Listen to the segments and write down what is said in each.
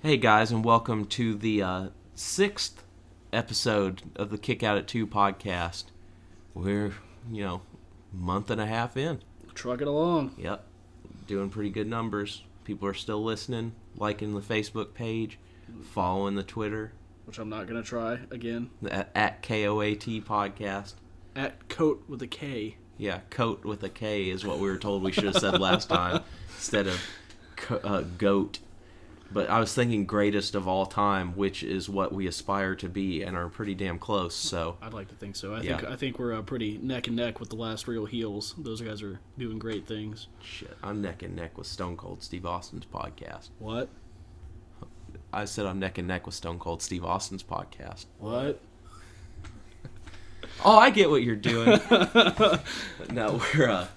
Hey guys, and welcome to the sixth episode of the Kick Out at 2 podcast. We're, month and a half in. Trucking along. Yep. Doing pretty good numbers. People are still listening, liking the Facebook page, following the Twitter. Which I'm not going to try again. At KOAT podcast. At Coat with a K. Yeah, Coat with a K is what we were told we should have said last time instead of goat. But I was thinking greatest of all time, which is what we aspire to be and are pretty damn close. So I'd like to think so. I think we're pretty neck and neck with the last real heels. Those guys are doing great things. Shit, I'm neck and neck with Stone Cold Steve Austin's podcast. What? I said I'm neck and neck with Stone Cold Steve Austin's podcast. What? Oh, I get what you're doing. No, we're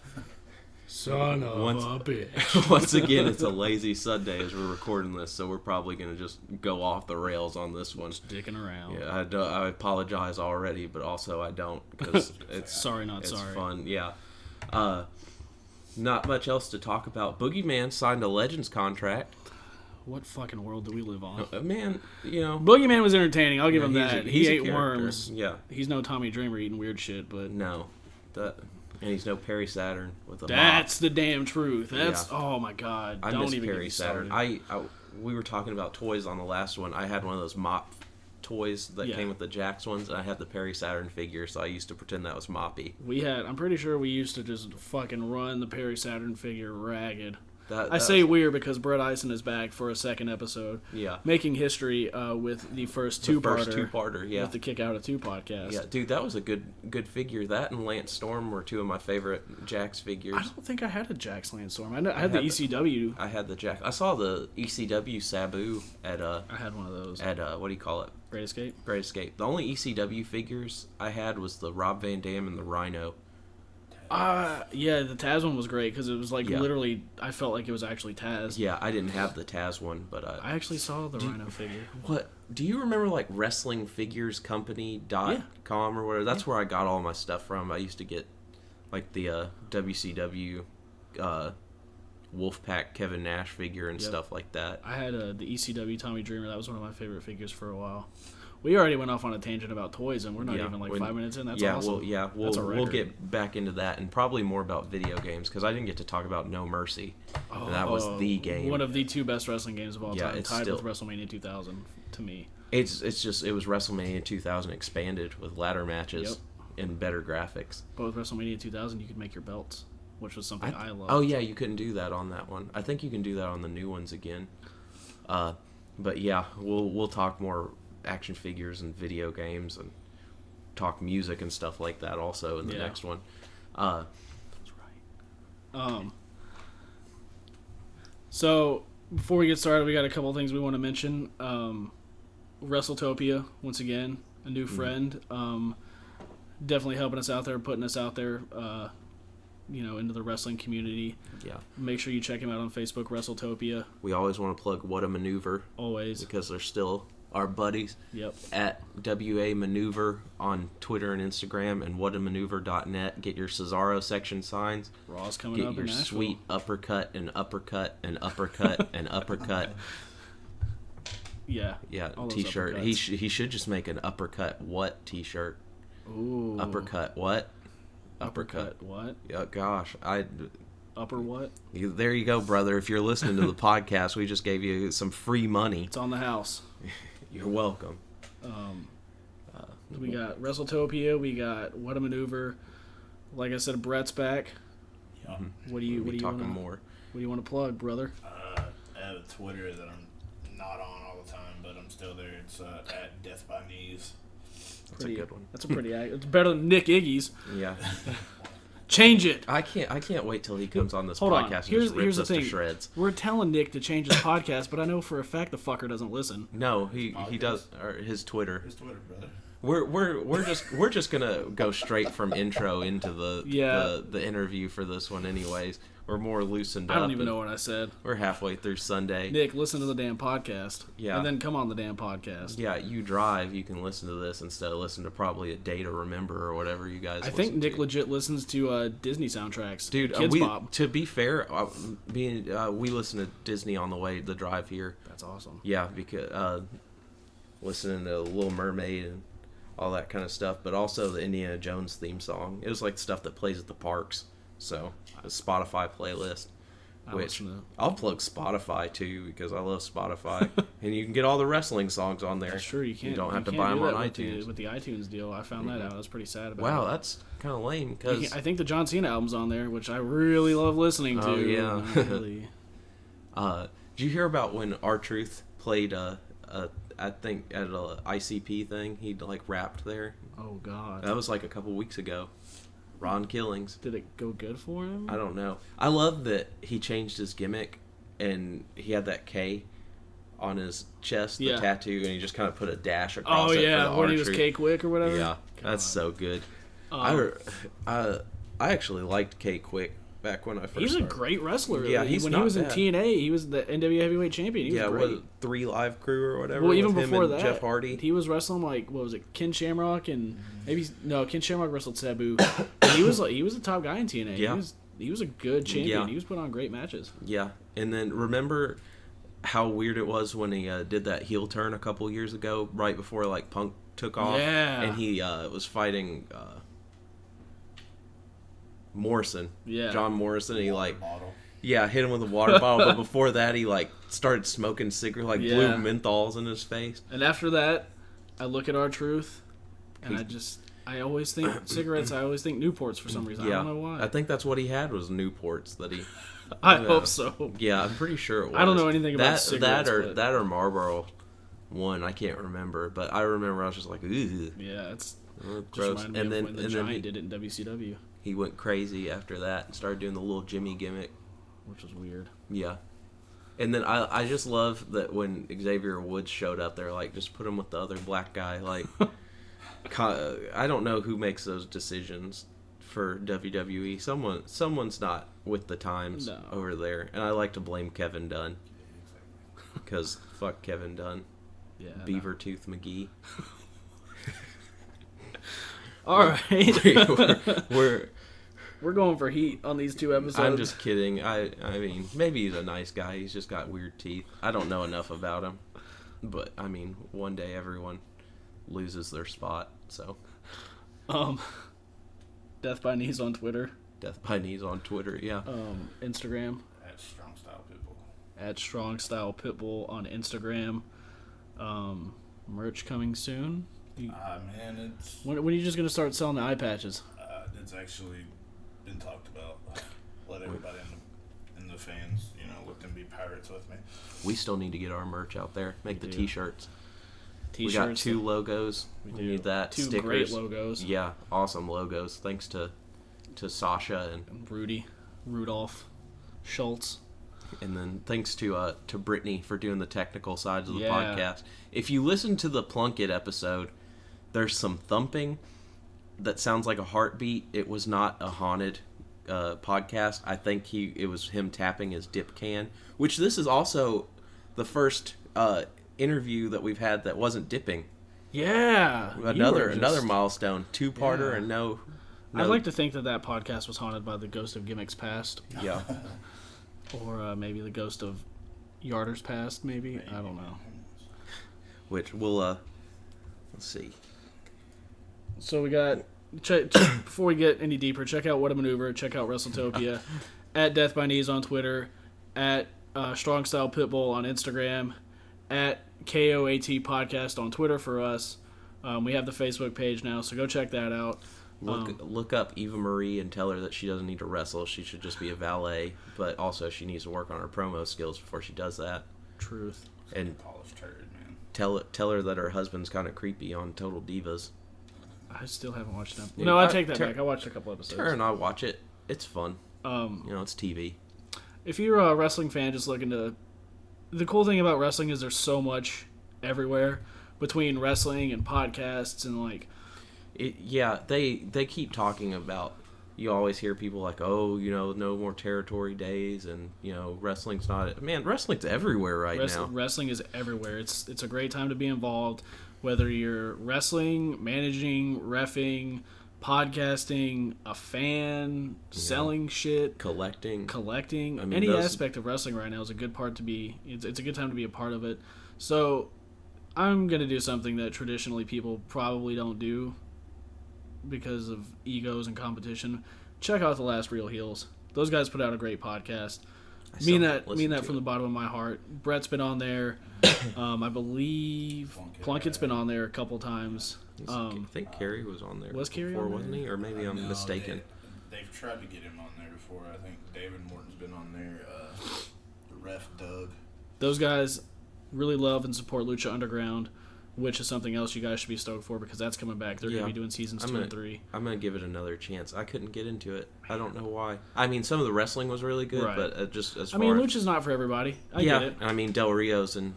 Son of a bitch. Once again, it's a lazy Sunday as we're recording this, so we're probably going to just go off the rails on this one. Dicking around. Yeah, I apologize already, but also I don't, because it's sorry, not it's sorry. Fun, yeah. Not much else to talk about. Boogeyman signed a Legends contract. What fucking world do we live on? Man, Boogeyman was entertaining. I'll give him that. He ate worms. Yeah. He's no Tommy Dreamer eating weird shit, but no, and he's no Perry Saturn with a that's mop. the damn truth. That's yeah. Oh my god. I Don't miss even Perry Saturn. We were talking about toys on the last one. I had one of those mop toys that came with the Jax ones, and I had the Perry Saturn figure, so I used to pretend that was Moppy. I'm pretty sure we used to just fucking run the Perry Saturn figure ragged. I say weird because Brett Ison is back for a second episode. Yeah. Making history with the first two-parter. Yeah. With the Kick Out at 2 podcast. Yeah, dude, that was a good figure. That and Lance Storm were two of my favorite Jax figures. I don't think I had a Jax Lance Storm. I had the ECW. I had the Jax. I saw the ECW Sabu at I had one of those. At what do you call it? Great Escape? Great Escape. The only ECW figures I had was the Rob Van Dam and the Rhino. Yeah, the Taz one was great because it was literally, I felt like it was actually Taz. Yeah, I didn't have the Taz one, but I actually saw the Rhino figure. What? Do you remember WrestlingFiguresCompany.com or whatever? That's where I got all my stuff from. I used to get the WCW Wolfpack Kevin Nash figure and stuff like that. I had the ECW Tommy Dreamer. That was one of my favorite figures for a while. We already went off on a tangent about toys, and we're not even 5 minutes in. That's awesome. We'll get back into that, and probably more about video games, because I didn't get to talk about No Mercy. And that was the game. One of the two best wrestling games of all time, tied with WrestleMania 2000, to me. It was WrestleMania 2000 expanded with ladder matches and better graphics. But with WrestleMania 2000, you could make your belts, which was something I loved. Oh, yeah, you couldn't do that on that one. I think you can do that on the new ones again. But yeah, we'll talk more action figures and video games and talk music and stuff like that also in the next one. That's right. So before we get started, we got a couple of things we want to mention. WrestleTopia, once again, a new friend. Definitely helping us out there, putting us out there, into the wrestling community. Yeah. Make sure you check him out on Facebook, WrestleTopia. We always want to plug What a Maneuver. Always. Because they're still our buddies. Yep. At WA Maneuver on Twitter and Instagram, and whatamaneuver.net. Get your Cesaro section signs. Raw's coming up in Nashville. Get your sweet uppercut and uppercut and uppercut and uppercut. Yeah. Yeah, t-shirt. He should just make an uppercut what t-shirt. Ooh. Uppercut what? Uppercut what? Yeah, gosh. Upper what? There you go, brother. If you're listening to the podcast, we just gave you some free money. It's on the house. You're welcome. We got WrestleTopia. We got What a Maneuver. Like I said, Brett's back. Yeah. What do you want to plug, brother? I have a Twitter that I'm not on all the time, but I'm still there. It's at Death by Knees. That's a good one. That's it's better than Nick Iggy's. Yeah. Change it. I can't wait till he comes on this Hold podcast on. and Here's just rips the us thing. to shreds. We're telling Nick to change his podcast, but I know for a fact the fucker doesn't listen. No, he does. Or his Twitter. His Twitter, brother. We're just gonna go straight from intro into the interview for this one, anyways. We're more loosened up. I don't even know what I said. We're halfway through Sunday. Nick, listen to the damn podcast. Yeah. And then come on the damn podcast. Yeah, you drive, you can listen to this instead of listen to probably A Day to Remember or whatever you guys I think Nick legit listens to Disney soundtracks. Dude, Kids Bop. to be fair, we listen to Disney on the drive here. That's awesome. Yeah, because listening to Little Mermaid and all that kind of stuff, but also the Indiana Jones theme song. It was like stuff that plays at the parks. So, a Spotify playlist, which I'll plug Spotify too because I love Spotify, and you can get all the wrestling songs on there. Sure, you can. You don't have to buy them on iTunes. With the iTunes deal, I found that out. I was pretty sad about it. Wow, that's kind of lame because I think the John Cena album's on there, which I really love listening to. Oh yeah. Really. Did you hear about when R-Truth played I think at a ICP thing, he like rapped there? Oh God. That was like a couple weeks ago. Ron Killings. Did it go good for him? I don't know. I love that he changed his gimmick and he had that K on his chest, the tattoo, and he just kind of put a dash across it. Oh yeah, when he was K-Quick or whatever. Yeah, that's so good. I actually liked K-Quick back when I first He's started. a great wrestler. Yeah, when he was in TNA, he was the NWA Heavyweight Champion. He was great. 3 Live Crew or whatever. Well, even before that, Jeff Hardy. He was wrestling like what was it, Ken Shamrock and Ken Shamrock wrestled Sabu. he was a top guy in TNA. Yeah. He was a good champion. Yeah. He was put on great matches. Yeah, and then remember how weird it was when he did that heel turn a couple years ago, right before like Punk took off. Yeah, and he was fighting Morrison. Yeah, John Morrison. And he Bottle. hit him with a water bottle. But before that, he like started smoking cigarettes, like blew menthols in his face. And after that, I look at R-Truth, and I always think cigarettes. I always think Newports for some reason. I don't know why. I think that's what he had was Newports that he. I hope so. Yeah, I'm pretty sure it was. I don't know anything about cigarettes. That or Marlboro one. I can't remember, but I remember I was just like, ooh. Yeah, it's gross. And then when the Giant did it in WCW. He went crazy after that and started doing the little Jimmy gimmick, which was weird. Yeah, and then I just love that when Xavier Woods showed up there, like just put him with the other black guy. Like, I don't know who makes those decisions for WWE. Someone's not with the times over there, and I like to blame Kevin Dunn because fuck Kevin Dunn. Yeah, Beavertooth McGee. All right, we're going for heat on these 2 episodes. I'm just kidding. I mean, maybe he's a nice guy. He's just got weird teeth. I don't know enough about him, but I mean, one day everyone loses their spot. So, Death by Knees on Twitter. Death by Knees on Twitter. Yeah. Instagram. At Strong Style Pitbull on Instagram. Merch coming soon. Man, it's... When are you just going to start selling the eye patches? It's actually been talked about. Let everybody in the fans, let them be pirates with me. We still need to get our merch out there. Make the T-shirts. T-shirts. We got 2 logos. We need that. 2 stickers. Great logos. Yeah, awesome logos. Thanks to Sasha and Rudy, Rudolph, Schultz. And then thanks to Brittany for doing the technical sides of the podcast. If you listen to the Plunkett episode, there's some thumping that sounds like a heartbeat. It was not a haunted podcast. I think it was him tapping his dip can, which this is also the first interview that we've had that wasn't dipping. Yeah. Another milestone. 2-parter and no. I'd like to think that podcast was haunted by the ghost of Gimmicks Past. Yeah. Or maybe the ghost of Yarders Past, maybe. I don't know. Which we'll, let's see. So we got, before we get any deeper, check out What a Maneuver, check out WrestleTopia, at Death by Knees on Twitter, at Strong Style Pitbull on Instagram, at KOAT Podcast on Twitter for us. We have the Facebook page now, so go check that out. Look up Eva Marie and tell her that she doesn't need to wrestle. She should just be a valet, but also she needs to work on her promo skills before she does that. Truth. And polished turd, man. Tell her that her husband's kind of creepy on Total Divas. I still haven't watched them. No, I take that back. I watched a couple episodes. Tara and I watch it. It's fun. It's TV. If you're a wrestling fan just looking to... The cool thing about wrestling is there's so much everywhere. between wrestling and podcasts and like. They keep talking about. You always hear people like, oh, no more territory days, and wrestling's not. Man, wrestling's everywhere now. Wrestling is everywhere. It's a great time to be involved, whether you're wrestling, managing, reffing, podcasting, a fan, selling shit, collecting. I mean, any aspect of wrestling right now is a good part to be. It's a good time to be a part of it. So, I'm gonna do something that traditionally people probably don't do because of egos and competition. Check out The Last Real Heels. Those guys put out a great podcast. Mean that from the bottom of my heart. Brett's been on there. I believe Plunkett's been on there a couple times. I think Kerry was on there. Was Kerry before, on there? Wasn't he? Or maybe I'm mistaken. They've tried to get him on there before. I think David Morton's been on there. The ref Doug. Those guys really love and support Lucha Underground, which is something else you guys should be stoked for because that's coming back. They're going to be doing seasons 2 and 3. I'm going to give it another chance. I couldn't get into it. I don't know why. I mean, some of the wrestling was really good, but just as far Lucha's not for everybody. I get it. I mean, Del Rio's in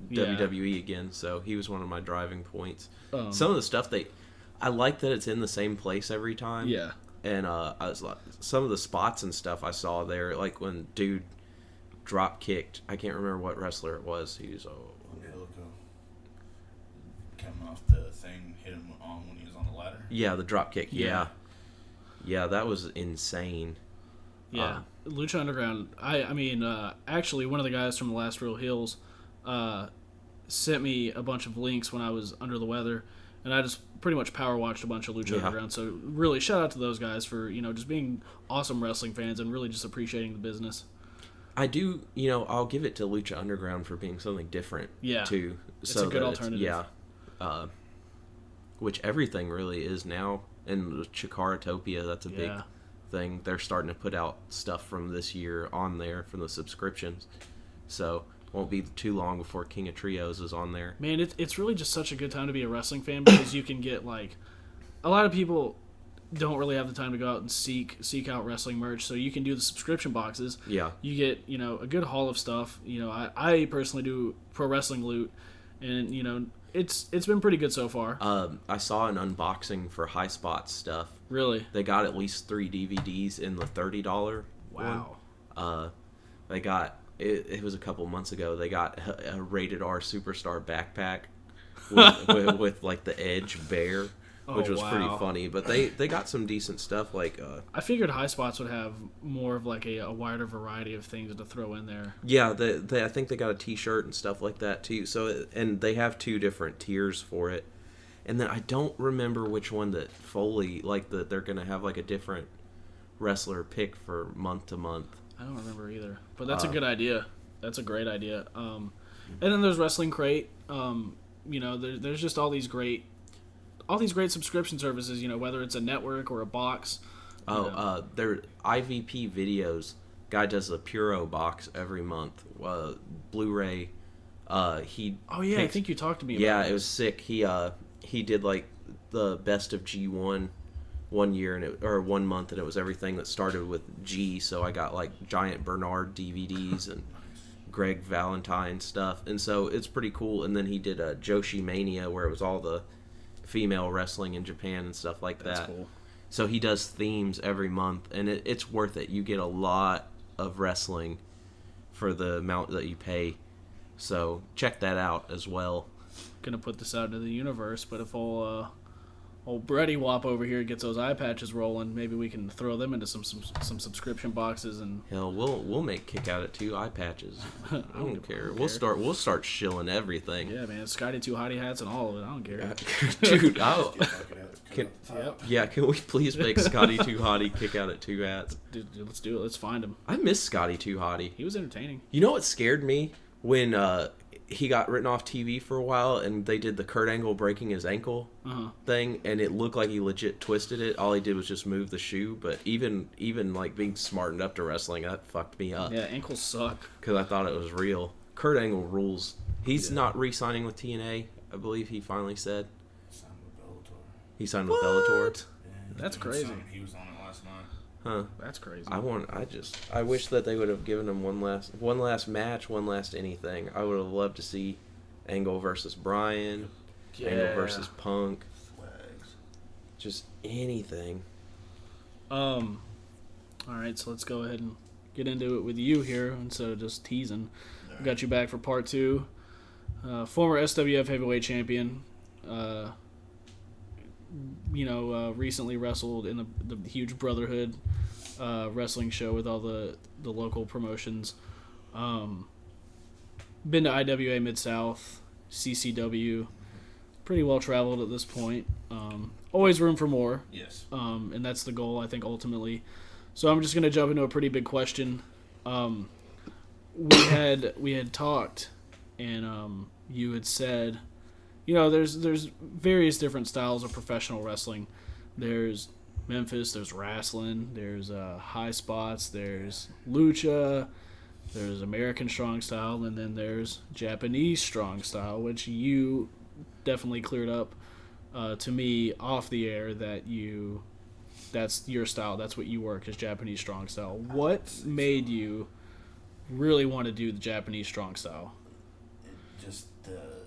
WWE again, so he was one of my driving points. Some of the stuff I like that it's in the same place every time. Yeah. And some of the spots and stuff I saw there, like when dude drop kicked, I can't remember what wrestler it was. He was coming off the thing, hit him on when he was on the ladder. Yeah, the drop kick. Yeah, that was insane. Yeah, Lucha Underground. I mean, actually, one of the guys from The Last Real Heels sent me a bunch of links when I was under the weather, and I just pretty much power watched a bunch of Lucha Underground. So really, shout out to those guys for just being awesome wrestling fans and really just appreciating the business. I do, I'll give it to Lucha Underground for being something different. Yeah, too. It's a good alternative. Which everything really is now. And Chikaratopia, that's a big thing. They're starting to put out stuff from this year on there from the subscriptions. So won't be too long before King of Trios is on there. Man, it's really just such a good time to be a wrestling fan because you can get like a lot of people don't really have the time to go out and seek out wrestling merch, so you can do the subscription boxes. Yeah. You get, a good haul of stuff. I personally do Pro Wrestling Loot, and, it's been pretty good so far. I saw an unboxing for High Spot stuff. Really? They got at least 3 DVDs in the $30 Wow. one. They got, it was a couple months ago, they got a Rated R Superstar backpack with like the Edge bear. Which was pretty funny, but they got some decent stuff. Like I figured High Spots would have more of like a wider variety of things to throw in there. Yeah, I think they got a T-shirt and stuff like that too. So and they have 2 different tiers for it, and then I don't remember which one that Foley that they're gonna have like a different wrestler pick for month to month. I don't remember either, but that's a good idea. That's a great idea. And then there's Wrestling Crate. There's just all these great subscription services, whether it's a network or a box. They're IVP videos. Guy does a Puro box every month. Blu-ray. I think you talked to me about Yeah, it was sick. He did like the best of G1 one year or 1 month, and it was everything that started with G. So I got like Giant Bernard DVDs and Greg Valentine stuff, and so it's pretty cool. And then he did a Joshi Mania where it was all the female wrestling in Japan and stuff like that. That's cool. So he does themes every month, and it's worth it. You get a lot of wrestling for the amount that you pay. So check that out as well. Gonna put this out into the universe, but if old Bretty Wop over here gets those eye patches rolling, maybe we can throw them into some subscription boxes and hell, we'll make Kick Out at 2 eye patches. I don't care. We'll start shilling everything. Yeah, man, Scotty 2 Hottie hats and all of it. I don't care. Dude, can we please make Scotty 2 Hottie Kick Out at 2 hats? Dude, let's do it. Let's find him. I miss Scotty 2 Hottie. He was entertaining. You know what scared me? When he got written off TV for a while, and they did the Kurt Angle breaking his ankle thing, and it looked like he legit twisted it. All he did was just move the shoe, but even like being smartened up to wrestling, that fucked me up. Yeah, ankles suck. Because I thought it was real. Kurt Angle rules. He's not re-signing with TNA, I believe he finally said. He signed with Bellator. Yeah, that's crazy. He was on it last night. Huh. That's crazy. I wish that they would have given him one last match, one last anything. I would have loved to see Angle versus Bryan. Angle versus Punk. Swags. Just anything. All right, so let's go ahead and get into it with you here instead of just teasing. We got you back for part 2. Former SWF heavyweight champion. Recently wrestled in the huge Brotherhood wrestling show with all the local promotions. Been to IWA Mid-South, CCW. Pretty well traveled at this point. Always room for more. Yes. And that's the goal, I think, ultimately. So I'm just going to jump into a pretty big question. We had talked, and you had said, there's various different styles of professional wrestling. There's Memphis, there's wrestling, there's high spots, there's lucha, there's American strong style, and then there's Japanese strong style, which you definitely cleared up to me off the air that's your style, that's what you work as Japanese strong style. What made you really want to do the Japanese strong style? Just the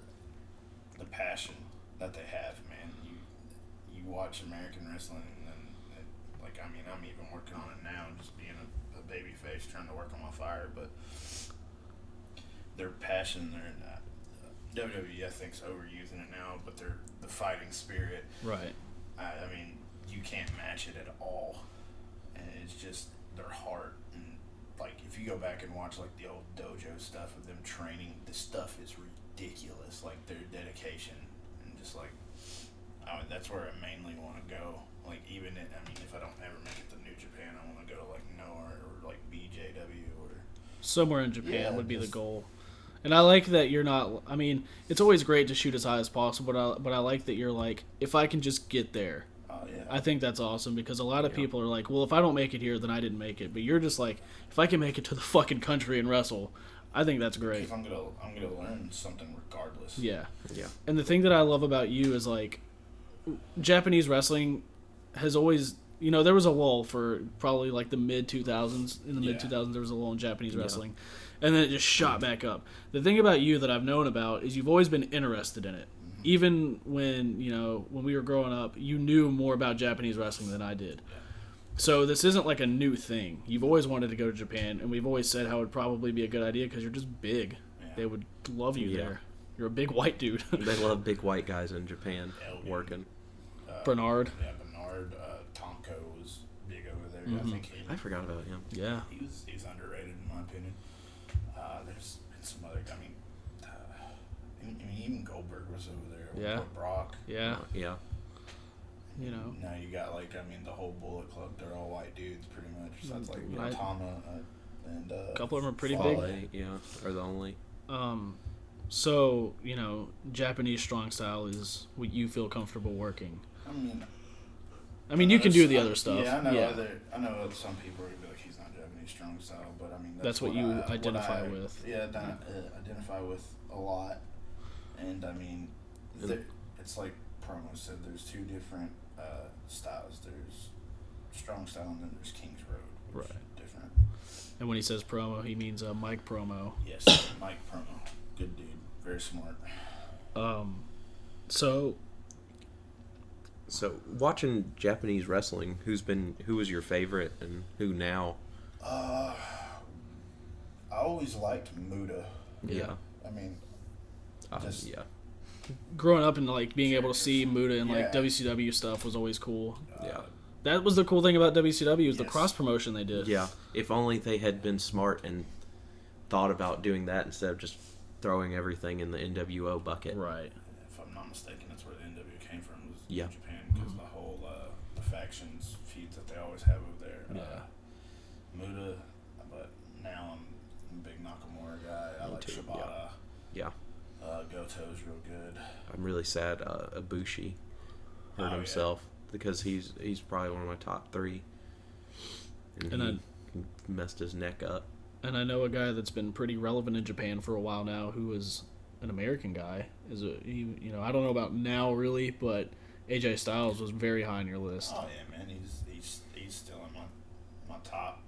passion that they have, man. You watch American wrestling, and I'm even working on it now, just being a baby face, trying to work on my fire, but their passion, WWE, I think's overusing it now, but the fighting spirit. Right. I mean, you can't match it at all, and it's just their heart. And like, if you go back and watch like the old dojo stuff of them training, this stuff is ridiculous. Like their dedication, and just like, that's where I mainly want to go. Like if I don't ever make it to New Japan, I want to go to like Noah or like BJW or somewhere in Japan would be the goal. And I like that you're not. I mean, it's always great to shoot as high as possible, but I like that you're like, if I can just get there. Yeah. I think that's awesome, because a lot of people are like, well, if I don't make it here, then I didn't make it. But you're just like, if I can make it to the fucking country and wrestle, I think that's great. Because I'm gonna learn something regardless. Yeah. Yeah. And the thing that I love about you is like, Japanese wrestling has always, there was a lull for probably like the mid 2000s. In the mid 2000s, there was a lull in Japanese wrestling, and then it just shot back up. The thing about you that I've known about is you've always been interested in it. Even when we were growing up, you knew more about Japanese wrestling than I did. So this isn't like a new thing. You've always wanted to go to Japan, and we've always said how it would probably be a good idea because you're just big. Yeah. They would love you there. You're a big white dude. They love big white guys in Japan working. Bernard. Yeah, Bernard. Tomko was big over there. Mm-hmm. I think I forgot about him. Yeah. He's underrated in my opinion. There's been some other. Even Goldberg was over there. Yeah. Brock. Yeah. Yeah. Now you got the whole Bullet Club. They're all white dudes pretty much. Besides Tama and a couple of them are pretty Fale, big. Yeah, are the only. So Japanese strong style is what you feel comfortable working. I mean, you can do the other stuff. Yeah, I know some people are gonna be like, he's not Japanese strong style, but I mean that's what you identify with. Yeah, identify with a lot, and I mean, it's like Promo said. There's two different styles. There's strong style, and then there's King's Road. Which right. Is different. And when he says promo, he means Mike Promo. Yes, Mike Promo. Good dude. Very smart. So watching Japanese wrestling, who was your favorite and who now? I always liked Muda. Yeah. I mean, growing up and being able to see Muda and WCW stuff was always cool. Yeah. That was the cool thing about WCW was the cross promotion they did. Yeah. If only they had been smart and thought about doing that instead of just throwing everything in the NWO bucket. Right. If I'm not mistaken, that's where the NWO came from, was Yeah. Japan, because the whole the factions feuds that they always have over there. Muda, but now I'm a big Nakamura guy. I like too, Shibata. Yeah. Goto's real good. I'm really sad Ibushi hurt himself because he's probably one of my top 3. And he messed his neck up. And I know a guy that's been pretty relevant in Japan for a while now, who is an American guy. I don't know about now really, but AJ Styles was very high on your list. Oh yeah, man, he's still in my top.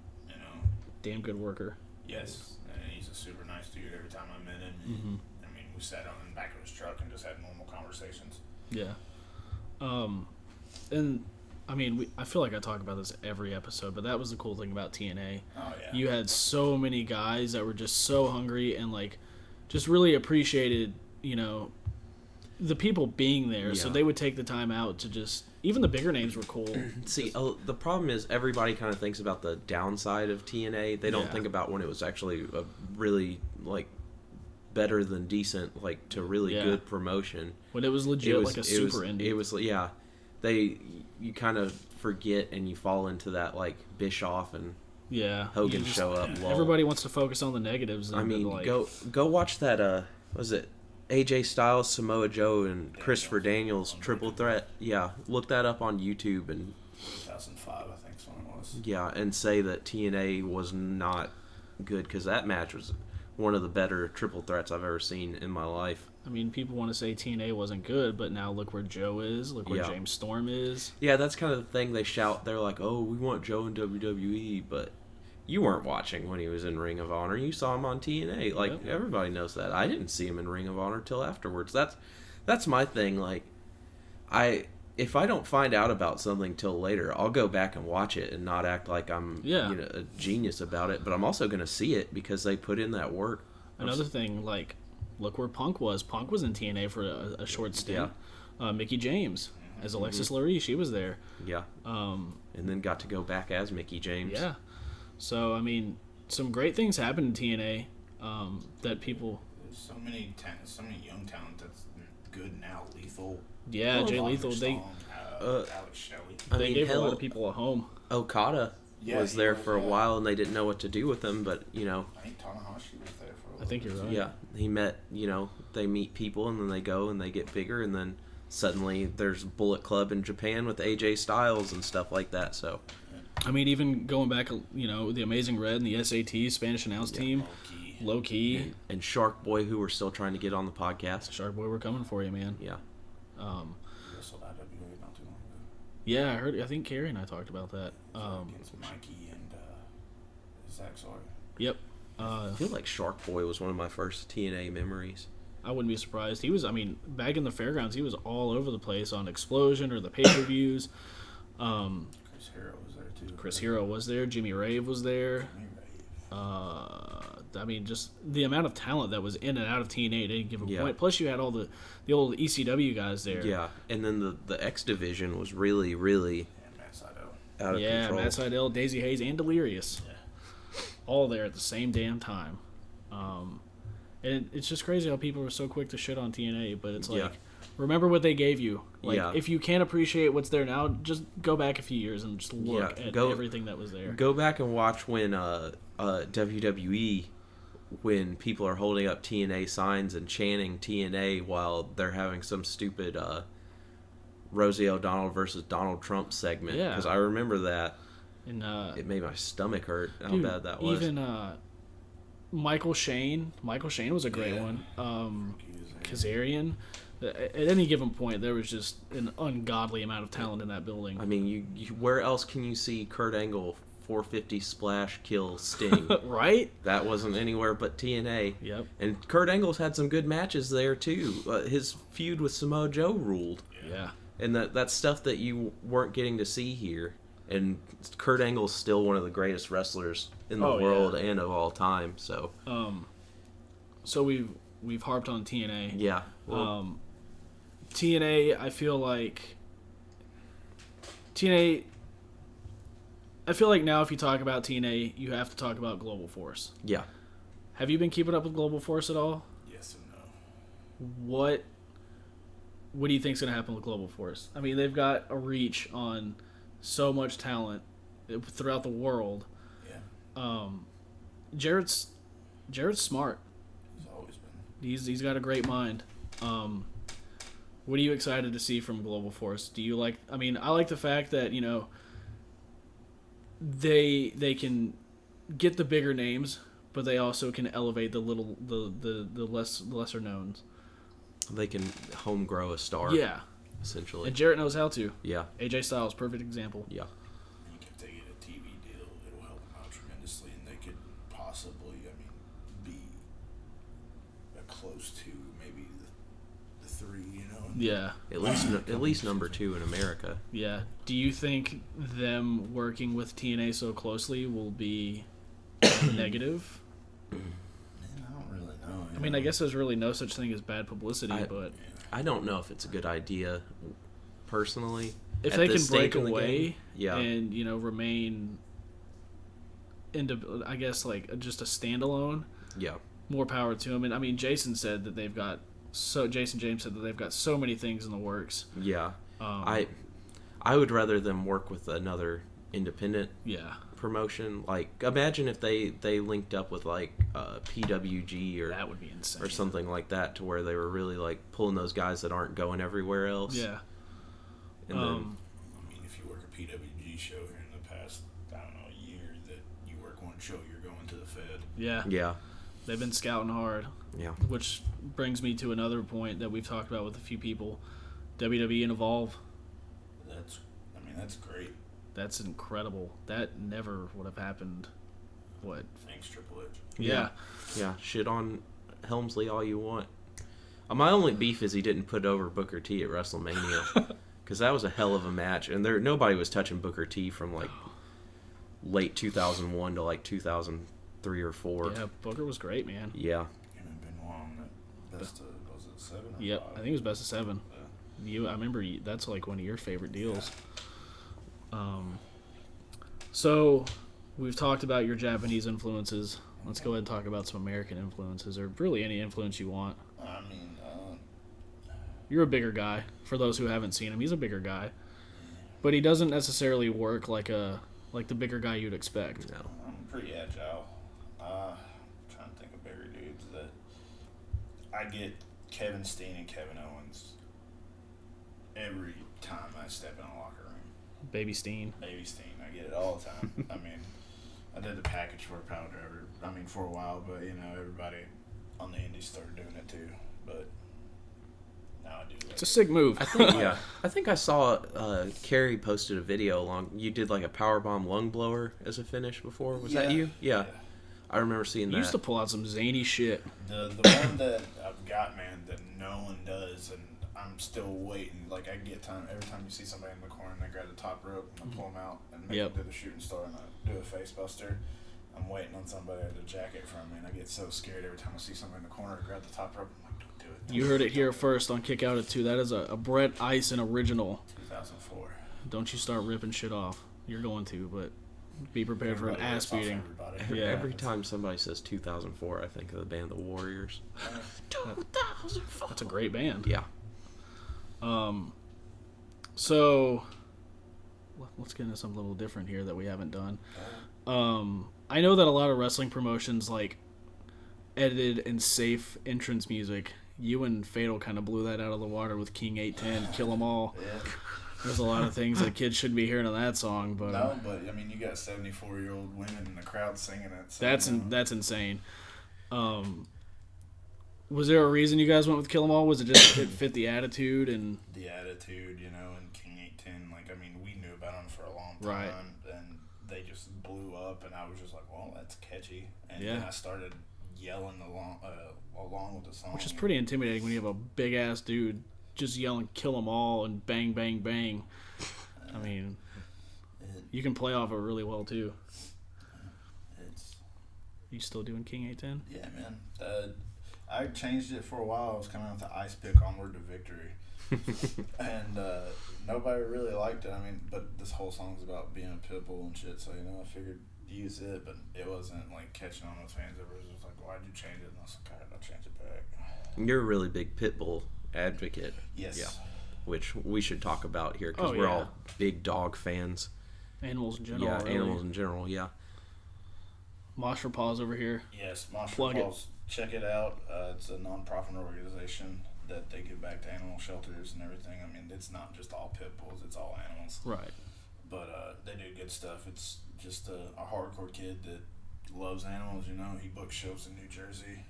Damn good worker. Yes, and he's a super nice dude. Every time I met him, Mm-hmm. I mean, we sat on the back of his truck and just had normal conversations. Yeah. And I mean, I feel like I talk about this every episode, but that was the cool thing about TNA. Oh yeah. You had so many guys that were just so hungry and like just really appreciated, you know, the people being there. So Yeah. they would take the time out to just, even the bigger names were cool. See, the problem is everybody kind of thinks about the downside of TNA. They don't Yeah. think about when it was actually a really, like, better than decent, like, to really Yeah. good promotion. When it was legit like a super indie. It was, yeah. You kind of forget and you fall into that, like, Bischoff and Yeah. Hogan You just- show up. lull. Everybody wants to focus on the negatives. And I mean, like, go watch that, was it AJ Styles, Samoa Joe, and Christopher Daniels triple threat? Yeah, look that up on YouTube and 2005, I think, is when it was. yeah, and say that TNA was not good because that match was one of the better triple threats I've ever seen in my life. I mean, people want to say TNA wasn't good, but now look where Joe is. Look where Yeah. James Storm is. Yeah, that's kind of the thing they shout. They're like, "Oh, we want Joe in WWE," but you weren't watching when he was in Ring of Honor. You saw him on TNA. Like Yep. everybody knows that. I didn't see him in Ring of Honor till afterwards. That's my thing. Like, if I don't find out about something till later, I'll go back and watch it and not act like I'm a genius about it. But I'm also going to see it because they put in that work. Another thing, like, look where Punk was. Punk was in TNA for a short stint. Mickey James as Alexis Lurie, she was there. Yeah. And then got to go back as Mickey James. Yeah. So, I mean, some great things happened in TNA that people... There's so many young talent that's good now. Lethal. Yeah, Jay Lethal. They Alex Shelley. gave a lot of people a home. Okada was he there was, for a while, and they didn't know what to do with him, but, you know... I think Tanahashi was there for a little I think you're right. Yeah, he met, they meet people, and then they go and they get bigger, and then suddenly there's Bullet Club in Japan with AJ Styles and stuff like that, so... I mean, even going back, the Amazing Red and the SAT, Spanish announce team, low key. And Shark Boy, who we're still trying to get on the podcast. Shark Boy, we're coming for you, man. Yeah. Wrestled IWA not too long ago. Yeah, I think Carrie and I talked about that. Against Mikey and Zach Sawyer. Yep. I feel like Shark Boy was one of my first TNA memories. I wouldn't be surprised. He was, back in the fairgrounds, he was all over the place on Explosion or the pay-per-views. Chris Hero was there too. Chris Hero was there. Jimmy Rave was there. Just the amount of talent that was in and out of TNA didn't give a point. Plus, you had all the old ECW guys there. Yeah, and then the X Division was really, really And Matt Sydal. out of control. Matt Sydal, Daisy Hayes, and Delirious. Yeah. All there at the same damn time. And it's just crazy how people are so quick to shit on TNA, but it's like, remember what they gave you. Like, if you can't appreciate what's there now, just go back a few years and just look at everything that was there. Go back and watch when WWE, when people are holding up TNA signs and chanting TNA while they're having some stupid Rosie O'Donnell versus Donald Trump segment. Yeah. Because I remember that. And It made my stomach hurt how dude, bad that was. Even Michael Shane. Michael Shane was a great one. Kazarian. At any given point, there was just an ungodly amount of talent in that building. I mean, you where else can you see Kurt Angle 450 splash kill Sting? Right? That wasn't anywhere but TNA. Yep. And Kurt Angle's had some good matches there too. His feud with Samoa Joe ruled. Yeah. And that's stuff that you weren't getting to see here. And Kurt Angle's still one of the greatest wrestlers in the world and of all time. So. So we've harped on TNA. Yeah. Well, TNA, I feel like now if you talk about TNA, you have to talk about Global Force. Yeah. Have you been keeping up with Global Force at all? Yes and no. What do you think's going to happen with Global Force? I mean, they've got a reach on so much talent throughout the world. Yeah. Jarrett's smart. He's always been. He's got a great mind. What are you excited to see from Global Force? Do you like? I mean, I like the fact that they can get the bigger names, but they also can elevate the lesser knowns. they can home grow a star. Yeah, Essentially. and Jarrett knows how to. Yeah. AJ Styles, perfect example. Yeah. I think if they get a TV deal, it'll help them out tremendously, and they could possibly, be close to maybe you know. Yeah. At least number 2 in America. Yeah. Do you think them working with TNA so closely will be negative? Man, I don't really know. I mean, I guess there's really no such thing as bad publicity, but I don't know if it's a good idea, personally. If at they this can break stage in the away game. and, you know, remain I guess, like, just a standalone, Yeah. more power to them. And, I mean, Jason James said that they've got so many things in the works. Yeah. I would rather them work with another independent promotion. Like, imagine if they linked up with, like, PWG or that would be insane. Or something like that, to where they were really, like, pulling those guys that aren't going everywhere else. Yeah. And then, I mean, if you work a PWG show here in the past, I don't know, a year, that you work one show, you're going to the Fed. Yeah. Yeah. They've been scouting hard. Yeah. Which brings me to another point that we've talked about with a few people. WWE and Evolve. That's great. That's incredible. That never would have happened. What? Thanks, Triple H. Yeah. Yeah. Shit on Helmsley all you want. My only beef is he didn't put over Booker T at WrestleMania. Because that was a hell of a match. And nobody was touching Booker T from, like, late 2001 to, like, 2003 or 4. Yeah, Booker was great, man. Yeah. Him and Benoit on that best of, was it 7 or Yep, 5? I think it was best of 7. Yeah. I remember that's, like, one of your favorite deals. So, we've talked about your Japanese influences. Let's go ahead and talk about some American influences, or really any influence you want. I mean, You're a bigger guy. For those who haven't seen him, he's a bigger guy, but he doesn't necessarily work like the bigger guy you'd expect. No. I'm pretty agile. Trying to think of bigger dudes that I get. Kevin Steen and Kevin Owens every time I step in a locker room. Baby Steen. Baby Steen, I get it all the time. I mean, I did the package for a Power Driver. I mean, for a while, but you know, everybody on the indies started doing it too. But now I do. It's a sick move. I think I saw Carrie posted a video you did like a powerbomb lung blower as a finish before. Was that you? Yeah. I remember seeing that. You used to pull out some zany shit. The one that I've got, man, that no one does, and I'm still waiting. Like, I get time every time you see somebody in the corner and they grab the top rope and I pull them out and make them do the shooting star and I do a face buster. I'm waiting on somebody to jack it from me, and I get so scared every time I see somebody in the corner grab the top rope. I'm like, don't do it. You heard it here first on Kick Out at 2. That is a Brett Ison original. 2004. Don't you start ripping shit off. You're going to, but be prepared for an ass beating. Yeah. Every time somebody says 2004, I think of the band The Warriors. 2004. That's a great band. Yeah. So let's get into something a little different here that we haven't done. I know that a lot of wrestling promotions like edited and safe entrance music. You and Fatal kind of blew that out of the water with King 810, Kill 'Em All. Yeah. There's a lot of things that kids shouldn't be hearing on that song, but No, but I mean, you got 74-year-old women in the crowd singing it. So, that's insane. Was there a reason you guys went with Kill 'Em All? Was it just it fit the attitude and the attitude, you know, and King 810? Like, I mean, we knew about them for a long time, Right. and they just blew up, and I was just like, well, that's catchy, and Yeah. then I started yelling along with the song, which is pretty intimidating when you have a big ass dude just yelling "Kill 'Em All" and "Bang Bang Bang." I mean, you can play off it really well too. It's You still doing King 810? yeah, man. I changed it for a while. I was coming out with the Ice Pick Onward to Victory. And nobody really liked it. I mean, but this whole song's about being a pit bull and shit, so, you know, I figured use it, but it wasn't, like, catching on with fans. Everybody was just like, why'd you change it? And I was like, all right, I'll change it back. You're a really big Pitbull advocate. Yes. Yeah. Which we should talk about here, because we're all big dog fans. Animals in general. Yeah, really. animals in general, yeah. Mosh for Paws over here. Yes, Monster Plug it. Paws. Check it out. It's a non-profit organization that they give back to animal shelters and everything. I mean, it's not just all pit bulls, it's all animals. Right. But they do good stuff. It's just a hardcore kid that loves animals, you know. He books shows in New Jersey.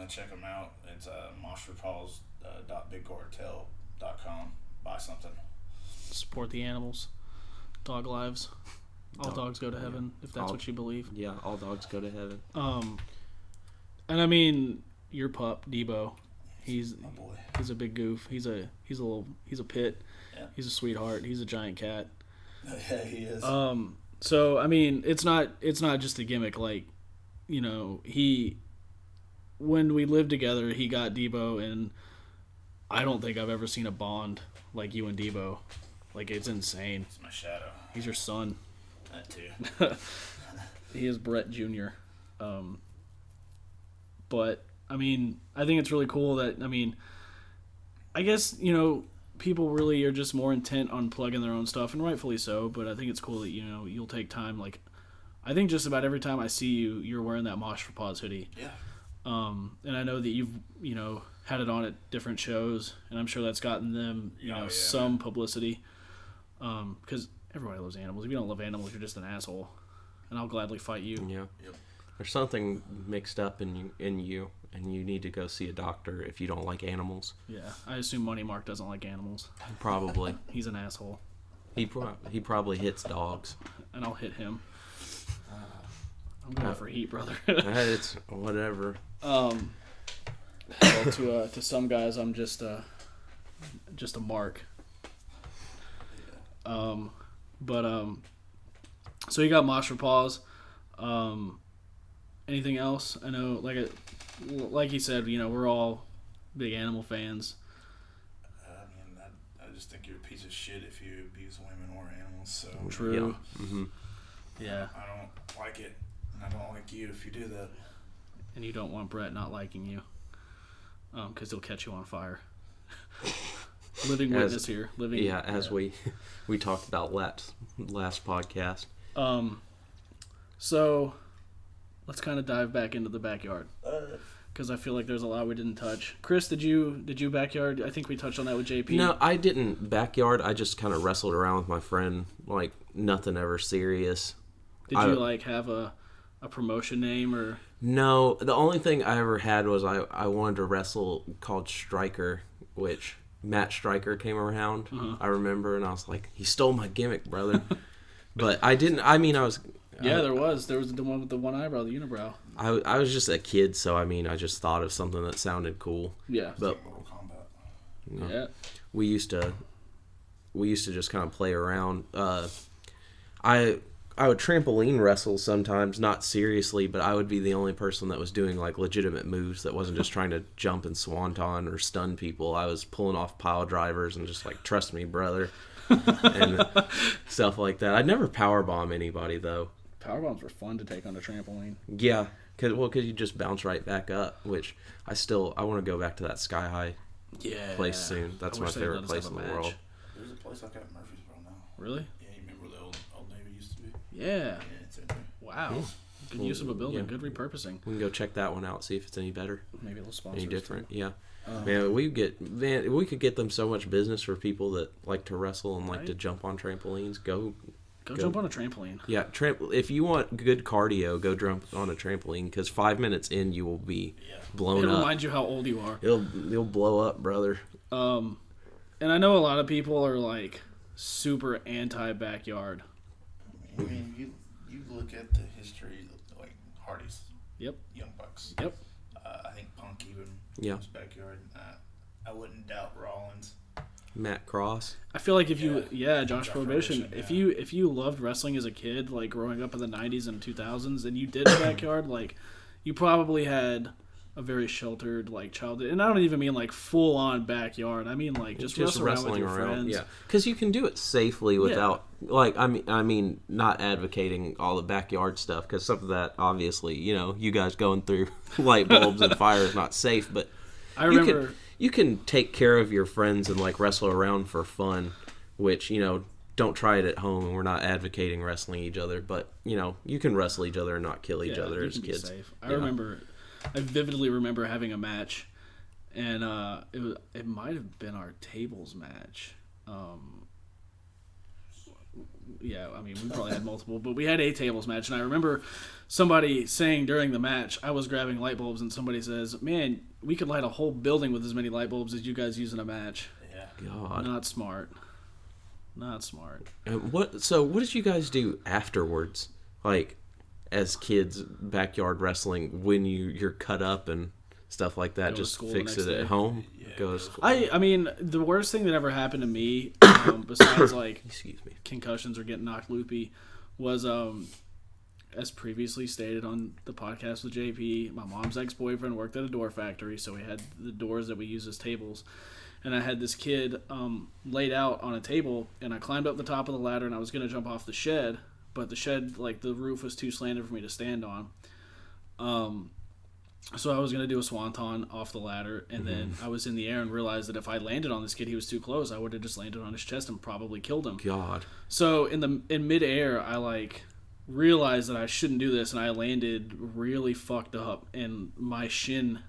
Check him out. It's monsterpaws.bigcartel.com. Buy something. Support the animals. Dog lives. All dogs go to heaven, if that's what you believe. Yeah, all dogs go to heaven. And I mean, your pup, Debo, He's my boy. He's a big goof. He's a pit. Yeah. He's a sweetheart. He's a giant cat. Yeah, he is. So I mean, it's not just a gimmick. Like, you know, when we lived together, he got Debo, and I don't think I've ever seen a bond like you and Debo. Like, it's insane. It's my shadow. He's your son. That too. He is Brett Jr. But I mean, I think it's really cool that, I mean, I guess, you know, people really are just more intent on plugging their own stuff, and rightfully so, but I think it's cool that, you know, you'll take time. Like, I think just about every time I see you, you're wearing that Mosh for Paws hoodie. Yeah. And I know that you've, you know, had it on at different shows, and I'm sure that's gotten them, you know, some publicity. Because everybody loves animals. If you don't love animals, you're just an asshole. And I'll gladly fight you. Yeah. Yep. There's something mixed up in you, and you need to go see a doctor if you don't like animals. Yeah, I assume Money Mark doesn't like animals. Probably. He's an asshole. He probably hits dogs. And I'll hit him. I'm going for heat, brother. It's whatever. Well, to some guys, I'm just a mark. So you got Mosh for Paws. Anything else? I know, like he said, you know, we're all big animal fans. I just think you're a piece of shit if you abuse women or animals. So True. Yeah. Mm-hmm. Yeah. I don't like it, and I don't like you if you do that. And you don't want Brett not liking you, because he'll catch you on fire. Living witness here. As we talked about last podcast. So let's kind of dive back into the backyard, because I feel like there's a lot we didn't touch. Chris, did you backyard? I think we touched on that with JP. No, I didn't backyard. I just kind of wrestled around with my friend, like nothing ever serious. Did you have a promotion name or? No, the only thing I ever had was I wanted to wrestle called Striker, which Matt Striker came around. I remember, and I was like, he stole my gimmick, brother. But I didn't. I mean, I was. Yeah, there was the one with the one eyebrow, the unibrow. I was just a kid, so I mean, I just thought of something that sounded cool. Yeah. But Mortal Kombat. you know, Yeah. we used to just kind of play around. I would trampoline wrestle sometimes, not seriously, but I would be the only person that was doing like legitimate moves that wasn't just trying to jump and swanton or stun people. I was pulling off pile drivers and just like, trust me, brother, and stuff like that. I'd never powerbomb anybody though. Powerbombs were fun to take on a trampoline. Yeah, because you just bounce right back up, which I want to go back to that Sky High place soon. That's my favorite place in the world. There's a place like that in Murfreesboro now. Really? Yeah, you remember where the old Navy used to be? Yeah. Yeah, it's right there. Wow. Good use of a building. Good repurposing. We can go check that one out, see if it's any better, Maybe they'll sponsor any us, different. too. Yeah. We could get them so much business for people that like to wrestle and like to jump on trampolines. Go jump on a trampoline. Yeah, if you want good cardio, go jump on a trampoline because 5 minutes in you will be blown It up. reminds you how old you are. You'll blow up, brother. And I know a lot of people are like super anti-backyard. I mean, you look at the history of like Hardy's. Yep. Young Bucks. Yep. I think Punk even was backyard. I wouldn't doubt Rollins. Matt Cross. I feel like if you, Josh Josh Prohibition, Prohibition, if you loved wrestling as a kid, like growing up in the 90s and 2000s, and you did a backyard, like you probably had a very sheltered like childhood. And I don't even mean like full on backyard. I mean like just wrestle around with your friends. Yeah, because you can do it safely without I mean not advocating all the backyard stuff because some of that obviously you guys going through light bulbs and fire is not safe, but I remember. You can take care of your friends and like wrestle around for fun, which don't try it at home. And we're not advocating wrestling each other, but you can wrestle each other and not kill each other as kids. Safe. I vividly remember having a match, and it might have been our tables match. Yeah, I mean we probably had multiple, but we had a tables match, and I remember somebody saying during the match, I was grabbing light bulbs, and somebody says, "Man, we could light a whole building with as many light bulbs as you guys use in a match." Yeah. God. Not smart. What did you guys do afterwards? Like, as kids, backyard wrestling, when you're cut up and stuff like that. Go to Just school the fix next it day. at home. Yeah, Go to school. I mean, the worst thing that ever happened to me, besides like Excuse me. concussions or getting knocked loopy, was as previously stated on the podcast with JP, my mom's ex-boyfriend worked at a door factory, so we had the doors that we use as tables. And I had this kid laid out on a table, and I climbed up the top of the ladder, and I was going to jump off the shed, but the shed, like, the roof was too slanted for me to stand on. So I was going to do a swanton off the ladder, and then I was in the air and realized that if I landed on this kid, he was too close, I would have just landed on his chest and probably killed him. God. So in midair, I, like, realized that I shouldn't do this, and I landed really fucked up, and my shin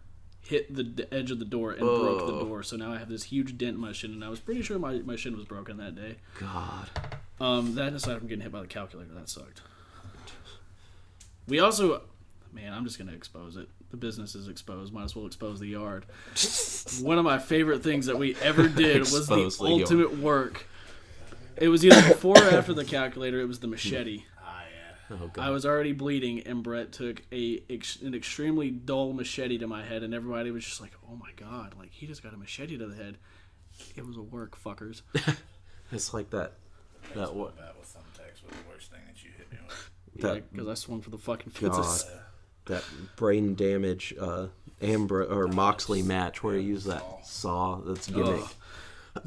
hit the edge of the door and broke the door. So now I have this huge dent in my shin, and I was pretty sure my shin was broken that day. God. That aside from getting hit by the calculator, that sucked. We also, man, I'm just going to expose it. The business is exposed. Might as well expose the yard. One of my favorite things that we ever did was the ultimate work. It was either before or after the calculator. It was the machete. Oh, God. I was already bleeding, and Brett took an extremely dull machete to my head, and everybody was just like, oh my God, like, he just got a machete to the head. It was a work, fuckers. It's like that. That what? That with thumbtacks was the worst thing that you hit me with. Yeah, because I swung for the fucking fences. God. That brain damage Moxley match where he used that saw. That's gimmick.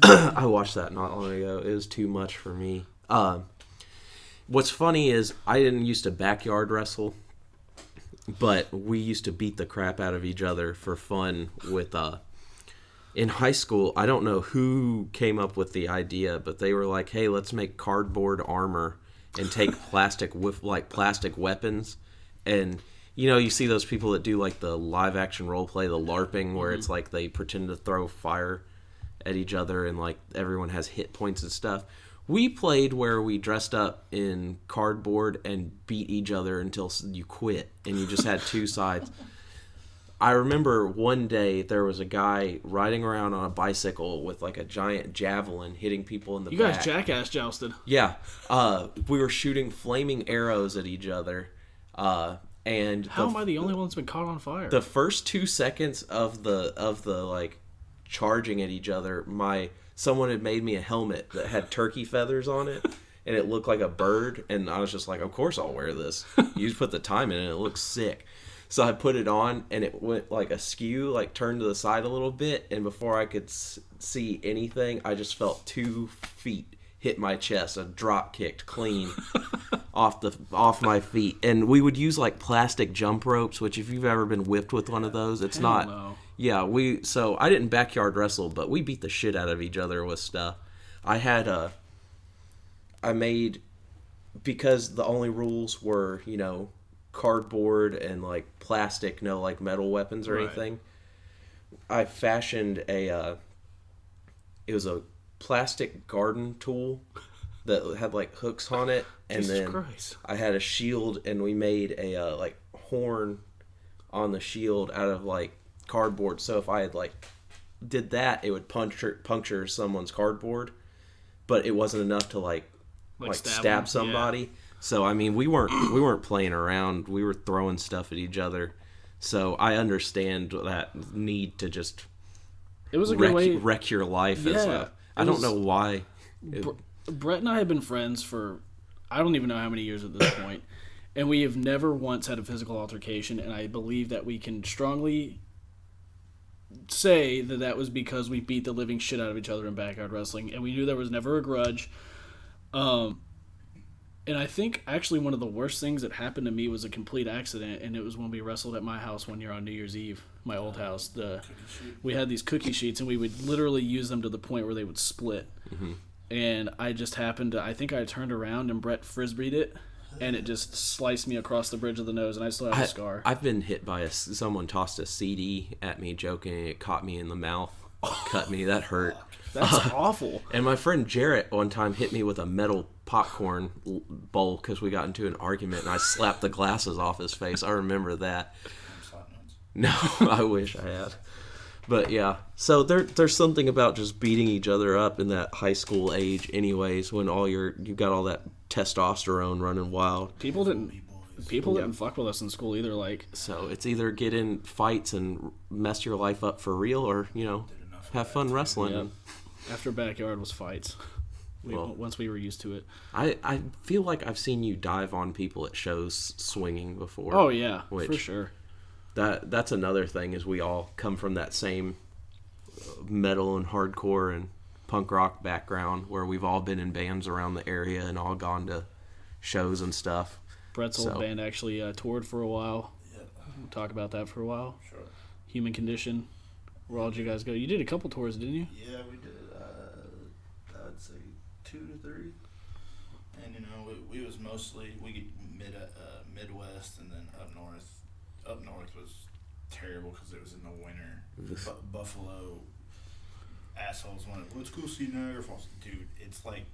I watched that not long ago. It was too much for me. What's funny is I didn't used to backyard wrestle, but we used to beat the crap out of each other for fun with in high school. I don't know who came up with the idea, but they were like, hey, let's make cardboard armor and take plastic weapons. And you know, you see those people that do like the live action role play, the LARPing, where it's like they pretend to throw fire at each other and like everyone has hit points and stuff. We played where we dressed up in cardboard and beat each other until you quit, and you just had two sides. I remember one day there was a guy riding around on a bicycle with like a giant javelin hitting people in the back. You guys jackass jousted. Yeah. We were shooting flaming arrows at each other. And how am I the only one that's been caught on fire? The first 2 seconds of the like charging at each other, someone had made me a helmet that had turkey feathers on it, and it looked like a bird, and I was just like, of course I'll wear this. You just put the time in it, and it looks sick. So I put it on, and it went like askew, like turned to the side a little bit, and before I could see anything, I just felt 2 feet hit my chest. I drop kicked clean off my feet. And we would use like plastic jump ropes, which if you've ever been whipped with one of those, it's not. No. Yeah, so I didn't backyard wrestle, but we beat the shit out of each other with stuff. I made, because the only rules were, you know, cardboard and like plastic, no like metal weapons or anything. I fashioned it was a plastic garden tool that had like hooks on it, and Jesus then Christ. I had a shield, and we made a like horn on the shield out of like cardboard. So if I had like did that, it would puncture someone's cardboard, but it wasn't enough to like stab somebody. Yeah. So I mean, we weren't playing around. We were throwing stuff at each other. So I understand that need to just it was a good way wreck your life. Yeah, I don't know why. Brett and I have been friends for I don't even know how many years at this point, and we have never once had a physical altercation. And I believe that we can strongly say that was because we beat the living shit out of each other in backyard wrestling, and we knew there was never a grudge. And I think actually one of the worst things that happened to me was a complete accident, and it was when we wrestled at my house one year on New Year's Eve, my old house. We had these cookie sheets, and we would literally use them to the point where they would split. Mm-hmm. And I just happened to, I think I turned around and Brett frisbeed it, and it just sliced me across the bridge of the nose, and I still have a scar. I've been hit by someone tossed a CD at me joking, it caught me in the mouth, cut me, that hurt. That's awful. And my friend Jarrett one time hit me with a metal popcorn bowl because we got into an argument, and I slapped the glasses off his face. I remember that. No, I wish I had. But yeah, so there's something about just beating each other up in that high school age anyways, when you've got all that testosterone running wild. People didn't People didn't fuck with us in school either. Like, so it's either get in fights and mess your life up for real, or have fun wrestling. Yep. After backyard was fights. Once we were used to it. I feel like I've seen you dive on people at shows swinging before. Oh yeah, for sure. That's another thing, is we all come from that same metal and hardcore and punk rock background, where we've all been in bands around the area and all gone to shows and stuff. Brett's old band actually toured for a while. Yep. We'll talk about that for a while. Sure. Human Condition. Where all did you guys go? You did a couple tours, didn't you? Yeah, we did. I'd say 2 to 3. And we was mostly Midwest, and then up north. Up north was terrible because it was in the winter. Buffalo assholes wanted, let's go see Niagara Falls. Dude, it's like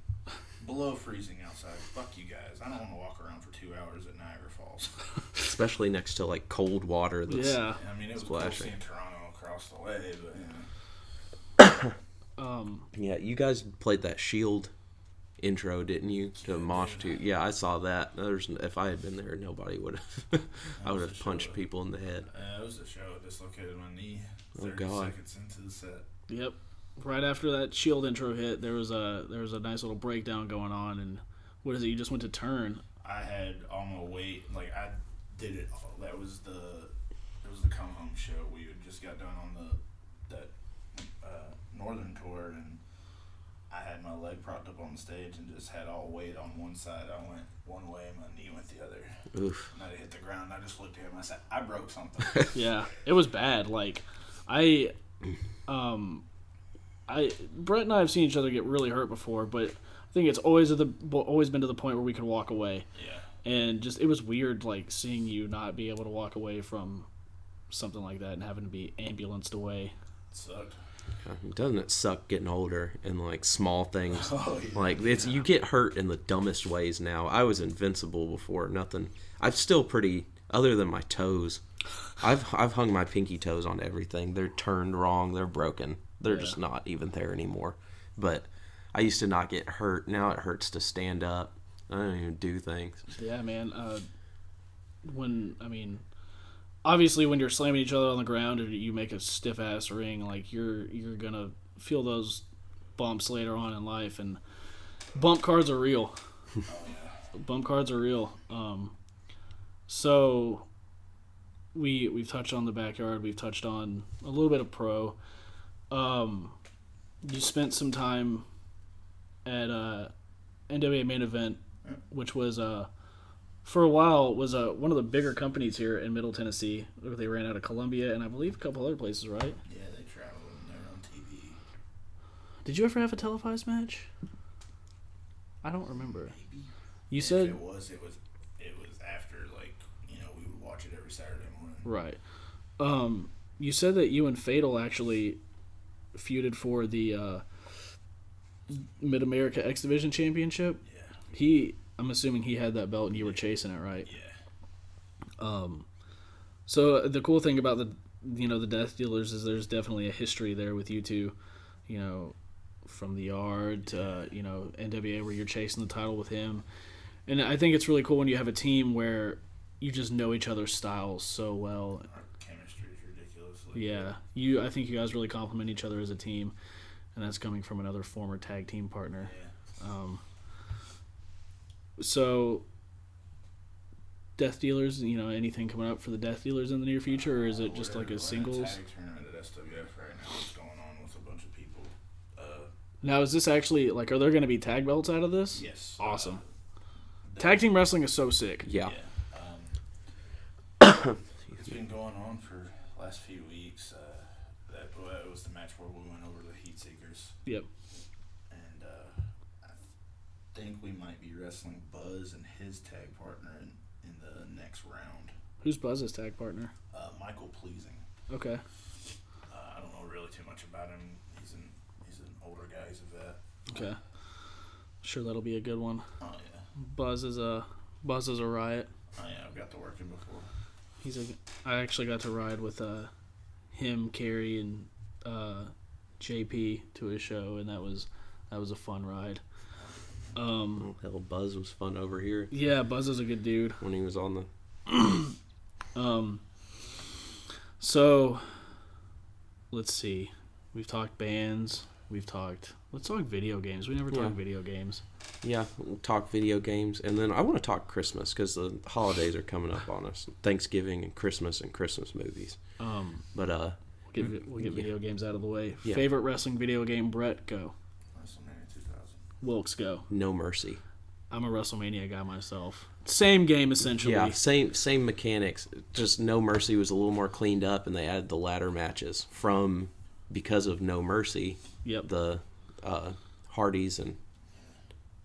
below freezing outside. Fuck you guys. I don't want to walk around for 2 hours at Niagara Falls. Especially next to like cold water. That's yeah. I mean, it was splashing. cool seeing Toronto across the way, but Yeah, you guys played that Shield intro, didn't you? To Mosh to. Yeah, I saw that. If I had been there, nobody would have. I would have punched people in the head. It was a show. It dislocated my knee 30 seconds into the set. Yep. Right after that Shield intro hit, there was a nice little breakdown going on, and what is it? You just went to turn. I had all my weight. Like, I did it all. It was the come home show. We had just got done on that northern tour, and I had my leg propped up on the stage and just had all weight on one side. I went one way, my knee went the other. Oof. And I hit the ground. I just looked at him. I said, I broke something. Yeah, it was bad. Like, Brett and I have seen each other get really hurt before, but I think it's always been to the point where we could walk away. Yeah. And just, it was weird, like, seeing you not be able to walk away from something like that and having to be ambulanced away. It sucked. Doesn't it suck getting older and like small things? Oh, yeah. Like you get hurt in the dumbest ways now. I was invincible before. Nothing. I'm still pretty. Other than my toes, I've hung my pinky toes on everything. They're turned wrong. They're broken. They're just not even there anymore. But I used to not get hurt. Now it hurts to stand up. I don't even do things. Yeah, man. Obviously, when you're slamming each other on the ground and you make a stiff ass ring, like you're gonna feel those bumps later on in life, and bump cards are real. Bump cards are real. So we've touched on the backyard. We've touched on a little bit of pro. You spent some time at NWA Main Event, which was for a while was one of the bigger companies here in Middle Tennessee. They ran out of Columbia and I believe a couple other places, right? Yeah, they traveled and they're on TV. Did you ever have a televised match? I don't remember. Maybe. You said If it was after, like, we would watch it every Saturday morning. right. You said that you and Fatal actually feuded for the Mid America X Division Championship. Yeah. I'm assuming he had that belt and you were chasing it, right? Yeah. So the cool thing about the Death Dealers is there's definitely a history there with you two, from the Yard to, NWA where you're chasing the title with him. And I think it's really cool when you have a team where you just know each other's styles so well. Our chemistry is ridiculous. Yeah. I think you guys really complement each other as a team, and that's coming from another former tag team partner. Yeah. So, Death Dealers, anything coming up for the Death Dealers in the near future, or is it just like a singles? We're in a tag tournament at SWF right now. What's going on with a bunch of people? Now, is this actually, like, are there going to be tag belts out of this? Yes. Awesome. Tag team wrestling is so sick. Yeah. It's been going on for the last few weeks. That was the match where we went over the Heat Seekers. Yep. And I think we might be wrestling Buzz and his tag partner in the next round. Who's Buzz's tag partner? Michael Pleasing. Okay. I don't know really too much about him. He's an older guy. He's a vet. Okay. Sure, that'll be a good one. Oh yeah. Buzz is a riot. Oh yeah, I've got to work him before. I actually got to ride with him, Carrie, and JP to his show, and that was a fun ride. Hell, Buzz was fun over here Yeah, Buzz is a good dude. when he was on the. So, let's see. We've talked bands. Let's talk video games. We never talk video games. Yeah, we'll talk video games, and then I want to talk Christmas because the holidays are coming up on us. Thanksgiving and Christmas movies. But We'll get video games out of the way. Yeah. Favorite wrestling video game, Brett, go. WrestleMania 2000. Wilkes, go. No Mercy. I'm a WrestleMania guy myself. Same game, essentially. Yeah, same mechanics. Just No Mercy was a little more cleaned up, and they added the ladder matches because of No Mercy. Yep. The Hardys and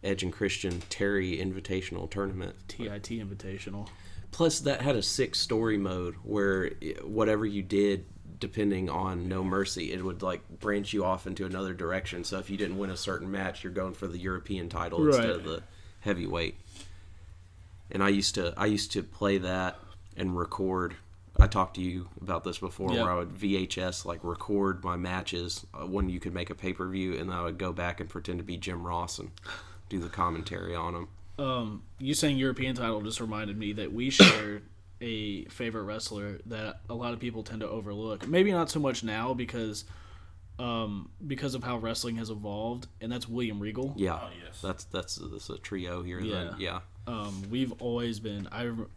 Edge and Christian Terry Invitational Tournament. TIT Invitational. Plus, that had a sick story mode where whatever you did, depending on No Mercy, it would like branch you off into another direction. So if you didn't win a certain match, you're going for the European title instead of the heavyweight. And I used to play that and record. I talked to you about this before, where I would VHS like record my matches when you could make a pay-per-view, and then I would go back and pretend to be Jim Ross and do the commentary on them. You saying European title just reminded me that we shared a favorite wrestler that a lot of people tend to overlook. Maybe not so much now because of how wrestling has evolved, and that's William Regal. Yeah, Oh, yes. that's a trio here. Yeah. Then. Yeah. We've always been.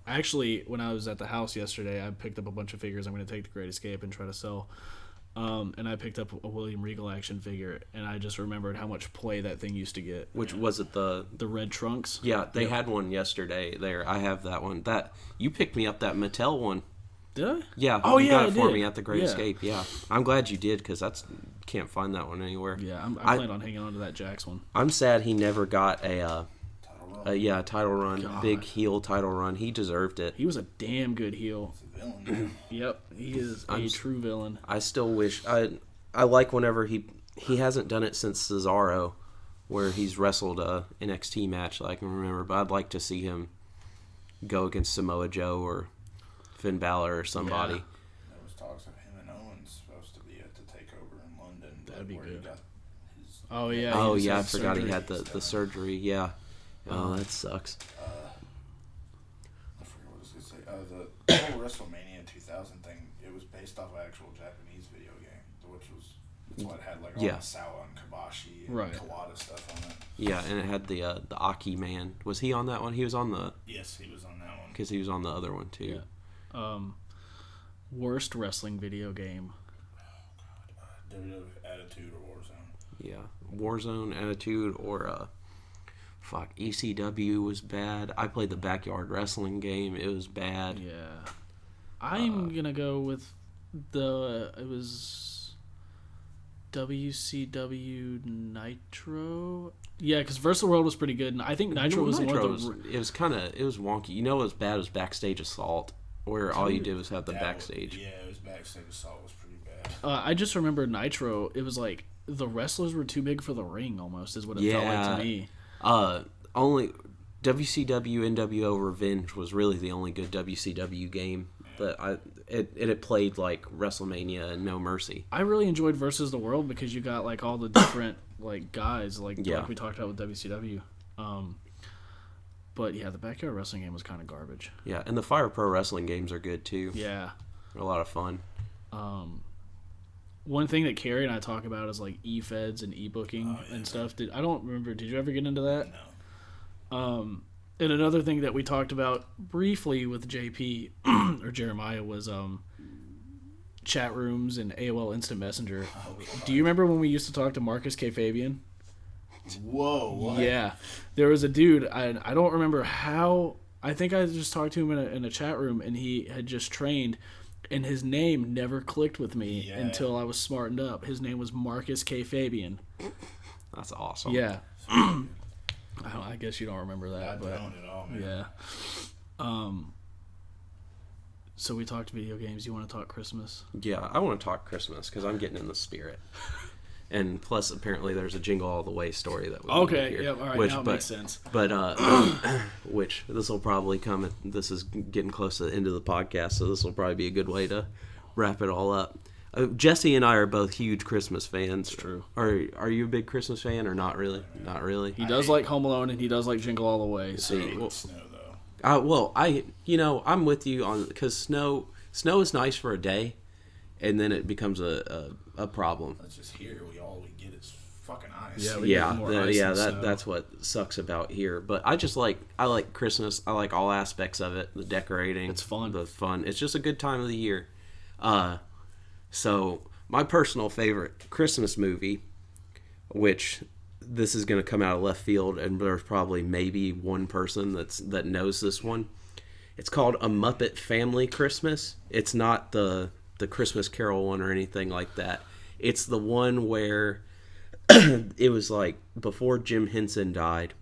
Actually, when I was at the house yesterday, I picked up a bunch of figures I'm going to take to Great Escape and try to sell. And I picked up a William Regal action figure, and I just remembered how much play that thing used to get. Which was it? The red trunks. Yeah, they had one yesterday. There, I have that one. That you picked me up that Mattel one. Did I? Yeah. Oh, you yeah, got it I for did. me at the Great Yeah. Escape. Yeah, I'm glad you did because can't find that one anywhere. Yeah, I plan on hanging on to that Jax one. I'm sad he never got Title run. title run, God. big heel title run. He deserved it. He was a damn good heel. He's a villain, man. Yep, he is a true villain. I still wish I like whenever he hasn't done it since Cesaro, where he's wrestled a NXT match that I can remember. But I'd like to see him go against Samoa Joe or Finn Balor or somebody. Yeah. There was talks of him and Owens supposed to be at the takeover in London. That'd be where good. He got his, Oh yeah. Oh he just yeah, I had forgot surgery. he had the surgery. Yeah. Oh, that sucks. I forget what I was going to say. The whole WrestleMania 2000 thing, it was based off an actual Japanese video game, that's why it had like all the Sawa and Kabashi and Kawada stuff on it. Yeah, and it had the Aki man. Was he on that one? He was on the. Yes, he was on that one. Because he was on the other one too. Yeah. Worst wrestling video game. WWE Attitude or Warzone. Yeah, Warzone, Attitude, or ECW was bad. I played the Backyard Wrestling game. It was bad. Yeah. I'm gonna go with it was WCW Nitro. Yeah, because Versal World was pretty good, and I think Nitro was one of the. It was wonky. You know what was bad? It was Backstage Assault, where all you did was have the backstage. It was Backstage Assault was pretty bad. I just remember Nitro. It was like the wrestlers were too big for the ring, almost is what it felt like to me. Only WCW NWO Revenge was really the only good WCW game that it played like WrestleMania and No Mercy. I really enjoyed Versus the World because you got like all the different like guys like we talked about with WCW. But yeah, the Backyard Wrestling game was kind of garbage. Yeah, and the Fire Pro Wrestling games are good too. Yeah. They're a lot of fun. One thing that Carrie and I talk about is like e-feds and e-booking and stuff. I don't remember. Did you ever get into that? No. And another thing that we talked about briefly with JP or Jeremiah was chat rooms and AOL Instant Messenger. Do you remember when we used to talk to Marcus K. Fabian? Whoa. What? Yeah. There was a dude, I don't remember how. I think I just talked to him in a chat room, and he had just trained, and his name never clicked with me until I was smartened up. His name was Marcus K. Fabian. That's awesome. Yeah. I guess you don't remember that. I but don't at all, man. Yeah. So we talked video games. You want to talk Christmas? Yeah, I want to talk Christmas because I'm getting in the spirit. And plus, apparently, there's a Jingle All the Way story that we Okay, hear, yep, all right, now it makes sense. But which this will probably come. This is getting close to the end of the podcast, so this will probably be a good way to wrap it all up. Jesse and I are both huge Christmas fans. It's true. Are you a big Christmas fan or not really? Not really. He does like Home Alone and he does like Jingle All the Way. So Snow though. I'm with you on because snow is nice for a day, and then it becomes a problem. That's just here. All we get is fucking ice. Yeah, we get more ice than snow. That's what sucks about here. But I like Christmas. I like all aspects of it. The decorating. It's fun. The fun. It's just a good time of the year. So my personal favorite Christmas movie, which this is going to come out of left field, and there's probably maybe one person that knows this one. It's called A Muppet Family Christmas. It's not the Christmas Carol one or anything like that. It's the one where it was like before Jim Henson died,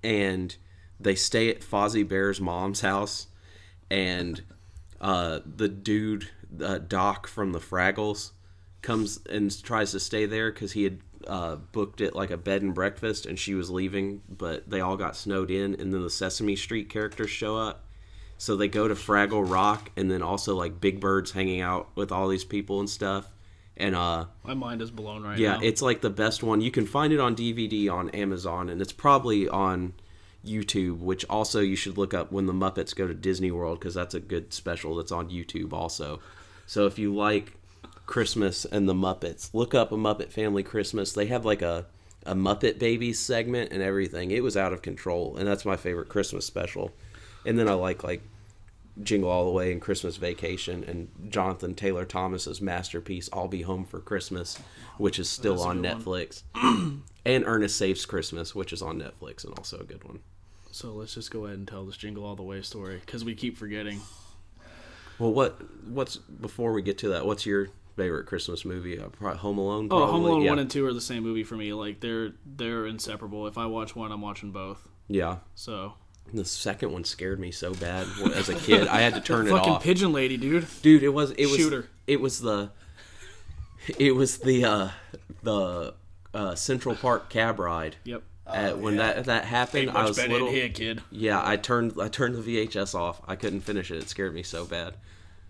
and they stay at Fozzie Bear's mom's house, and the dude, Doc from the Fraggles, comes and tries to stay there because he had booked it like a bed and breakfast, and she was leaving, but they all got snowed in, and then the Sesame Street characters show up. So they go to Fraggle Rock, and then also like Big Bird's hanging out with all these people and stuff. And my mind is blown right now. Yeah, it's like the best one. You can find it on DVD on Amazon, and it's probably on YouTube, which also you should look up When the Muppets Go to Disney World, because that's a good special that's on YouTube also. So if you like Christmas and the Muppets, look up A Muppet Family Christmas. They have like a Muppet Babies segment and everything. It was out of control, and that's my favorite Christmas special. And then I like Jingle All the Way and Christmas Vacation and Jonathan Taylor Thomas's masterpiece I'll Be Home for Christmas, which is still on Netflix. And Ernest Saves Christmas, which is on Netflix and also a good one. So let's just go ahead and tell this Jingle All the Way story because we keep forgetting. Well, what's before we get to that, what's your favorite Christmas movie? Home Alone? Probably? Home Alone 1 and 2 are the same movie for me. Like they're inseparable. If I watch one, I'm watching both. Yeah. So the second one scared me so bad as a kid. I had to turn it off. Fucking pigeon lady, dude. Dude, it was Shooter. It was the Central Park cab ride. Yep. When that happened, I was little. Here, kid. Yeah, I turned the VHS off. I couldn't finish it. It scared me so bad.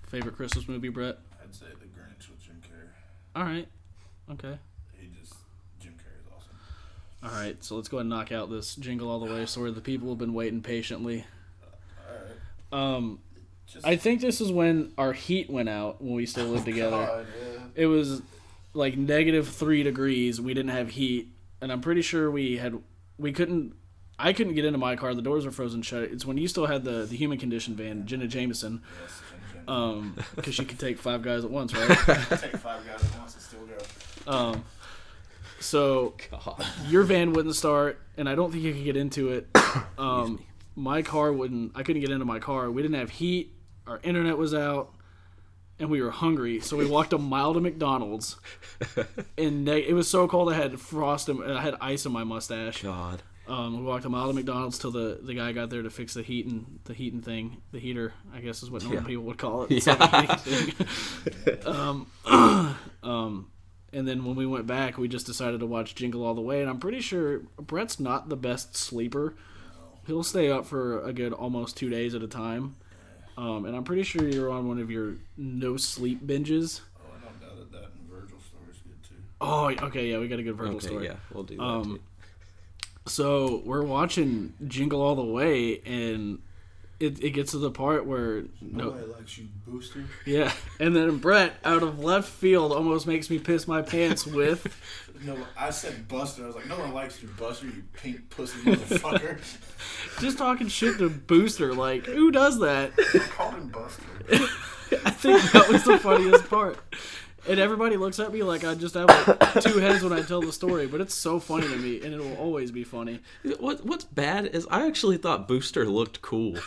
Favorite Christmas movie, Brett? I'd say The Grinch with Jim Carrey. All right. Okay. Jim Carrey's awesome. All right, so let's go ahead and knock out this Jingle All the Way story. The people have been waiting patiently. All right. I think this is when our heat went out when we still lived together. God, yeah. It was like -3 degrees. We didn't have heat, and I'm pretty sure I couldn't get into my car. The doors were frozen shut. It's when you still had the human condition van, Jenna Jameson. Yes, Because she could take 5 guys at once, right? take 5 guys at once and still go. So God. your van wouldn't start, and I don't think you could get into it. My car wouldn't. I couldn't get into my car. We didn't have heat. Our internet was out, and we were hungry. So we walked a mile to McDonald's, and it was so cold I had frost and I had ice in my mustache. God. We walked a mile to McDonald's till the guy got there to fix the heating thing. The heater, I guess, is what normal people would call it. Yeah. And then when we went back, we just decided to watch Jingle All the Way. And I'm pretty sure Brett's not the best sleeper. He'll stay up for a good almost 2 days at a time. And I'm pretty sure you're on one of your no sleep binges. Oh, I don't doubt that and Virgil story's good too. Oh, okay, yeah, we got a good Virgil story. Yeah, we'll do that too. So we're watching Jingle All the Way, and it gets to the part where Nobody likes you, Booster. Yeah, and then Brett, out of left field, almost makes me piss my pants with. No, I said Buster. I was like, no one likes you, Buster, you pink pussy motherfucker. Just talking shit to Booster, like, who does that? I called him Buster. I think that was the funniest part. And everybody looks at me like I just have like 2 heads when I tell the story, but it's so funny to me, and it will always be funny. What's bad is I actually thought Booster looked cool.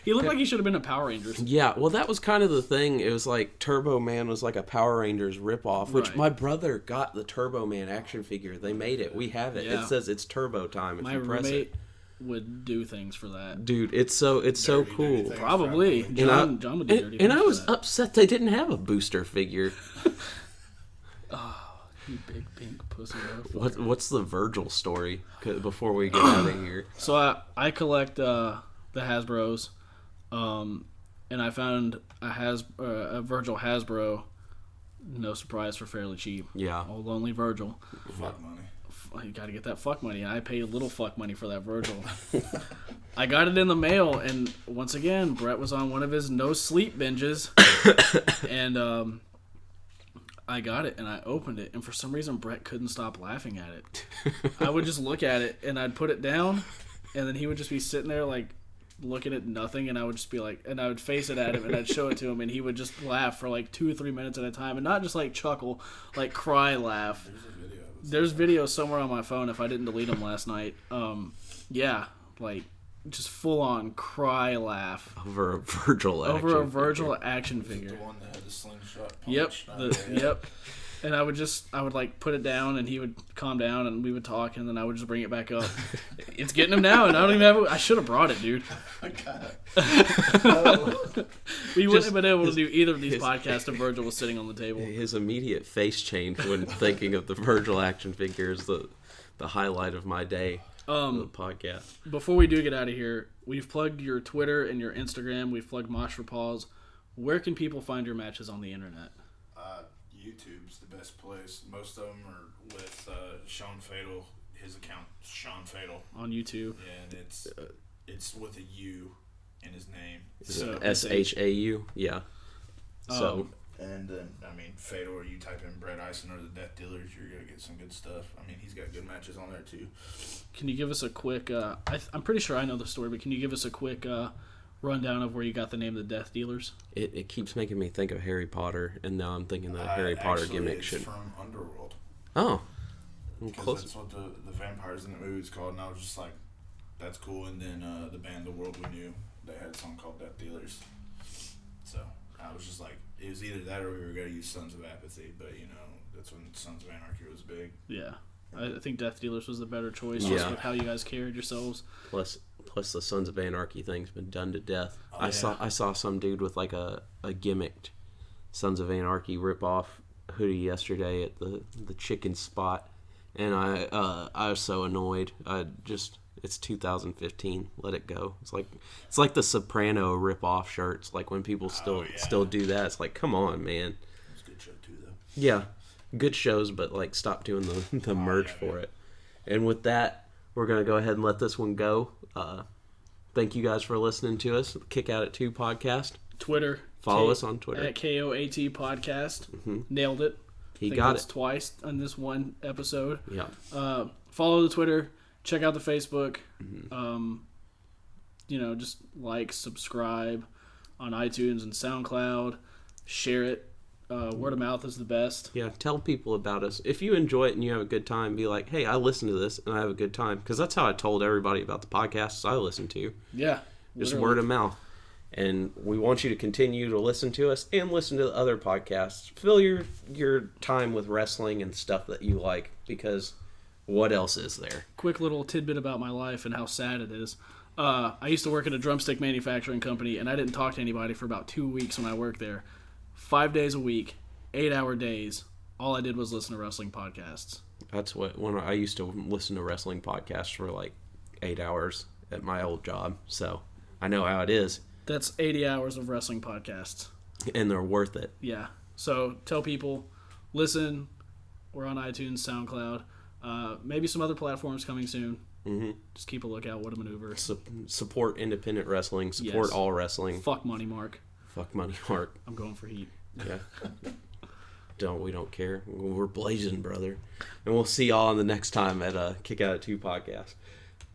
He looked like he should have been a Power Rangers. Yeah, well, that was kind of the thing. It was like Turbo Man was like a Power Rangers ripoff, which Right. my brother got the Turbo Man action figure. They made it. We have it. Yeah. It says it's Turbo time if My you press roommate it. would do things for that. Dude, it's so Dirty cool. things. Probably. John would do dirty And I things was for that. upset they didn't have a Booster figure. You big pink pussy motherfucker. What's the Virgil story before we get out of here? So I collect the Hasbros, and I found a Virgil Hasbro No surprise for fairly cheap. Yeah. Old lonely Virgil. Fuck money. You got to get that fuck money. I pay little fuck money for that Virgil. I got it in the mail, and once again, Brett was on one of his no sleep binges, and I got it, and I opened it, and for some reason, Brett couldn't stop laughing at it. I would just look at it, and I'd put it down, and then he would just be sitting there like looking at nothing, and I would just be like, and I would face it at him, and I'd show it to him, and he would just laugh for like 2 or 3 minutes at a time, and not just like chuckle, like cry laugh. There's video somewhere on my phone if I didn't delete them last night. Yeah, like just full on cry laugh Over a Virgil action figure. The one that had the slingshot Yep. punch. Yep. And I would like put it down, and he would calm down, and we would talk, and then I would just bring it back up. It's getting him now, and I don't even have it. I should have brought it, dude. We wouldn't have been able to do either of these podcasts if Virgil was sitting on the table. His immediate face change when thinking of the Virgil action figure is the highlight of my day. The podcast. Before we do get out of here, we've plugged your Twitter and your Instagram. We've plugged Mosh for Paws. Where can people find your matches on the internet? YouTube's the best place. Most of them are with Sean Fatal. His account, Sean Fatal. On YouTube. Yeah, and it's with a U in his name. So SHAU? Yeah. So. And then, I mean, Fatal, or you type in Brett Ison or the Death Dealers, you're going to get some good stuff. I mean, he's got good matches on there, too. Can you give us a quick, I'm pretty sure I know the story, but can you give us a quick rundown of where you got the name of the Death Dealers? It keeps making me think of Harry Potter, and now I'm thinking the Harry Potter gimmick should. It's from Underworld. Oh. Because that's what the vampires in the movie is called, and I was just like, that's cool. And then the band The World We Knew, they had a song called Death Dealers. So I was just like, it was either that or we were going to use Sons of Apathy, but you know, that's when Sons of Anarchy was big. Yeah. I think Death Dealers was the better choice, Yeah. just with how you guys carried yourselves. Plus the Sons of Anarchy thing's been done to death. Oh, I saw some dude with like a gimmicked Sons of Anarchy ripoff hoodie yesterday at the chicken spot, and I was so annoyed. It's 2015. Let it go. It's like the Soprano ripoff shirts. Like when people still do that. It's like, come on, man. It's a good show too, though. Yeah, good shows, but like stop doing the merch for it. And with that, we're gonna go ahead and let this one go. Thank you guys for listening to us. Kick Out at 2 podcast. Twitter. Follow us on Twitter at KOAT podcast. Nailed it. He got it twice on this one episode. Yeah. Follow the Twitter. Check out the Facebook. Mm-hmm. Just like, subscribe on iTunes and SoundCloud. Share it. Word of mouth is the best. Yeah, tell people about us. If you enjoy it and you have a good time, be like, hey, I listened to this and I have a good time. Because that's how I told everybody about the podcasts I listen to. Yeah. Just literally. word of mouth. And we want you to continue to listen to us and listen to the other podcasts. Fill your time with wrestling and stuff that you like, because what else is there? Quick little tidbit about my life and how sad it is. I used to work at a drumstick manufacturing company, and I didn't talk to anybody for about 2 weeks when I worked there. 5 days a week, 8-hour days. All I did was listen to wrestling podcasts. That's when I used to listen to wrestling podcasts for like 8 hours at my old job. So I know how it is. That's 80 hours of wrestling podcasts. And they're worth it. Yeah. So tell people, listen. We're on iTunes, SoundCloud. Maybe some other platforms coming soon. Mm-hmm. Just keep a lookout. What a maneuver. Support independent wrestling. Support all wrestling. Fuck Money Mark. Fuck Money Mark. I'm going for heat. Yeah. We don't care. We're blazing, brother. And we'll see y'all on the next time at Kick Out at 2 podcast.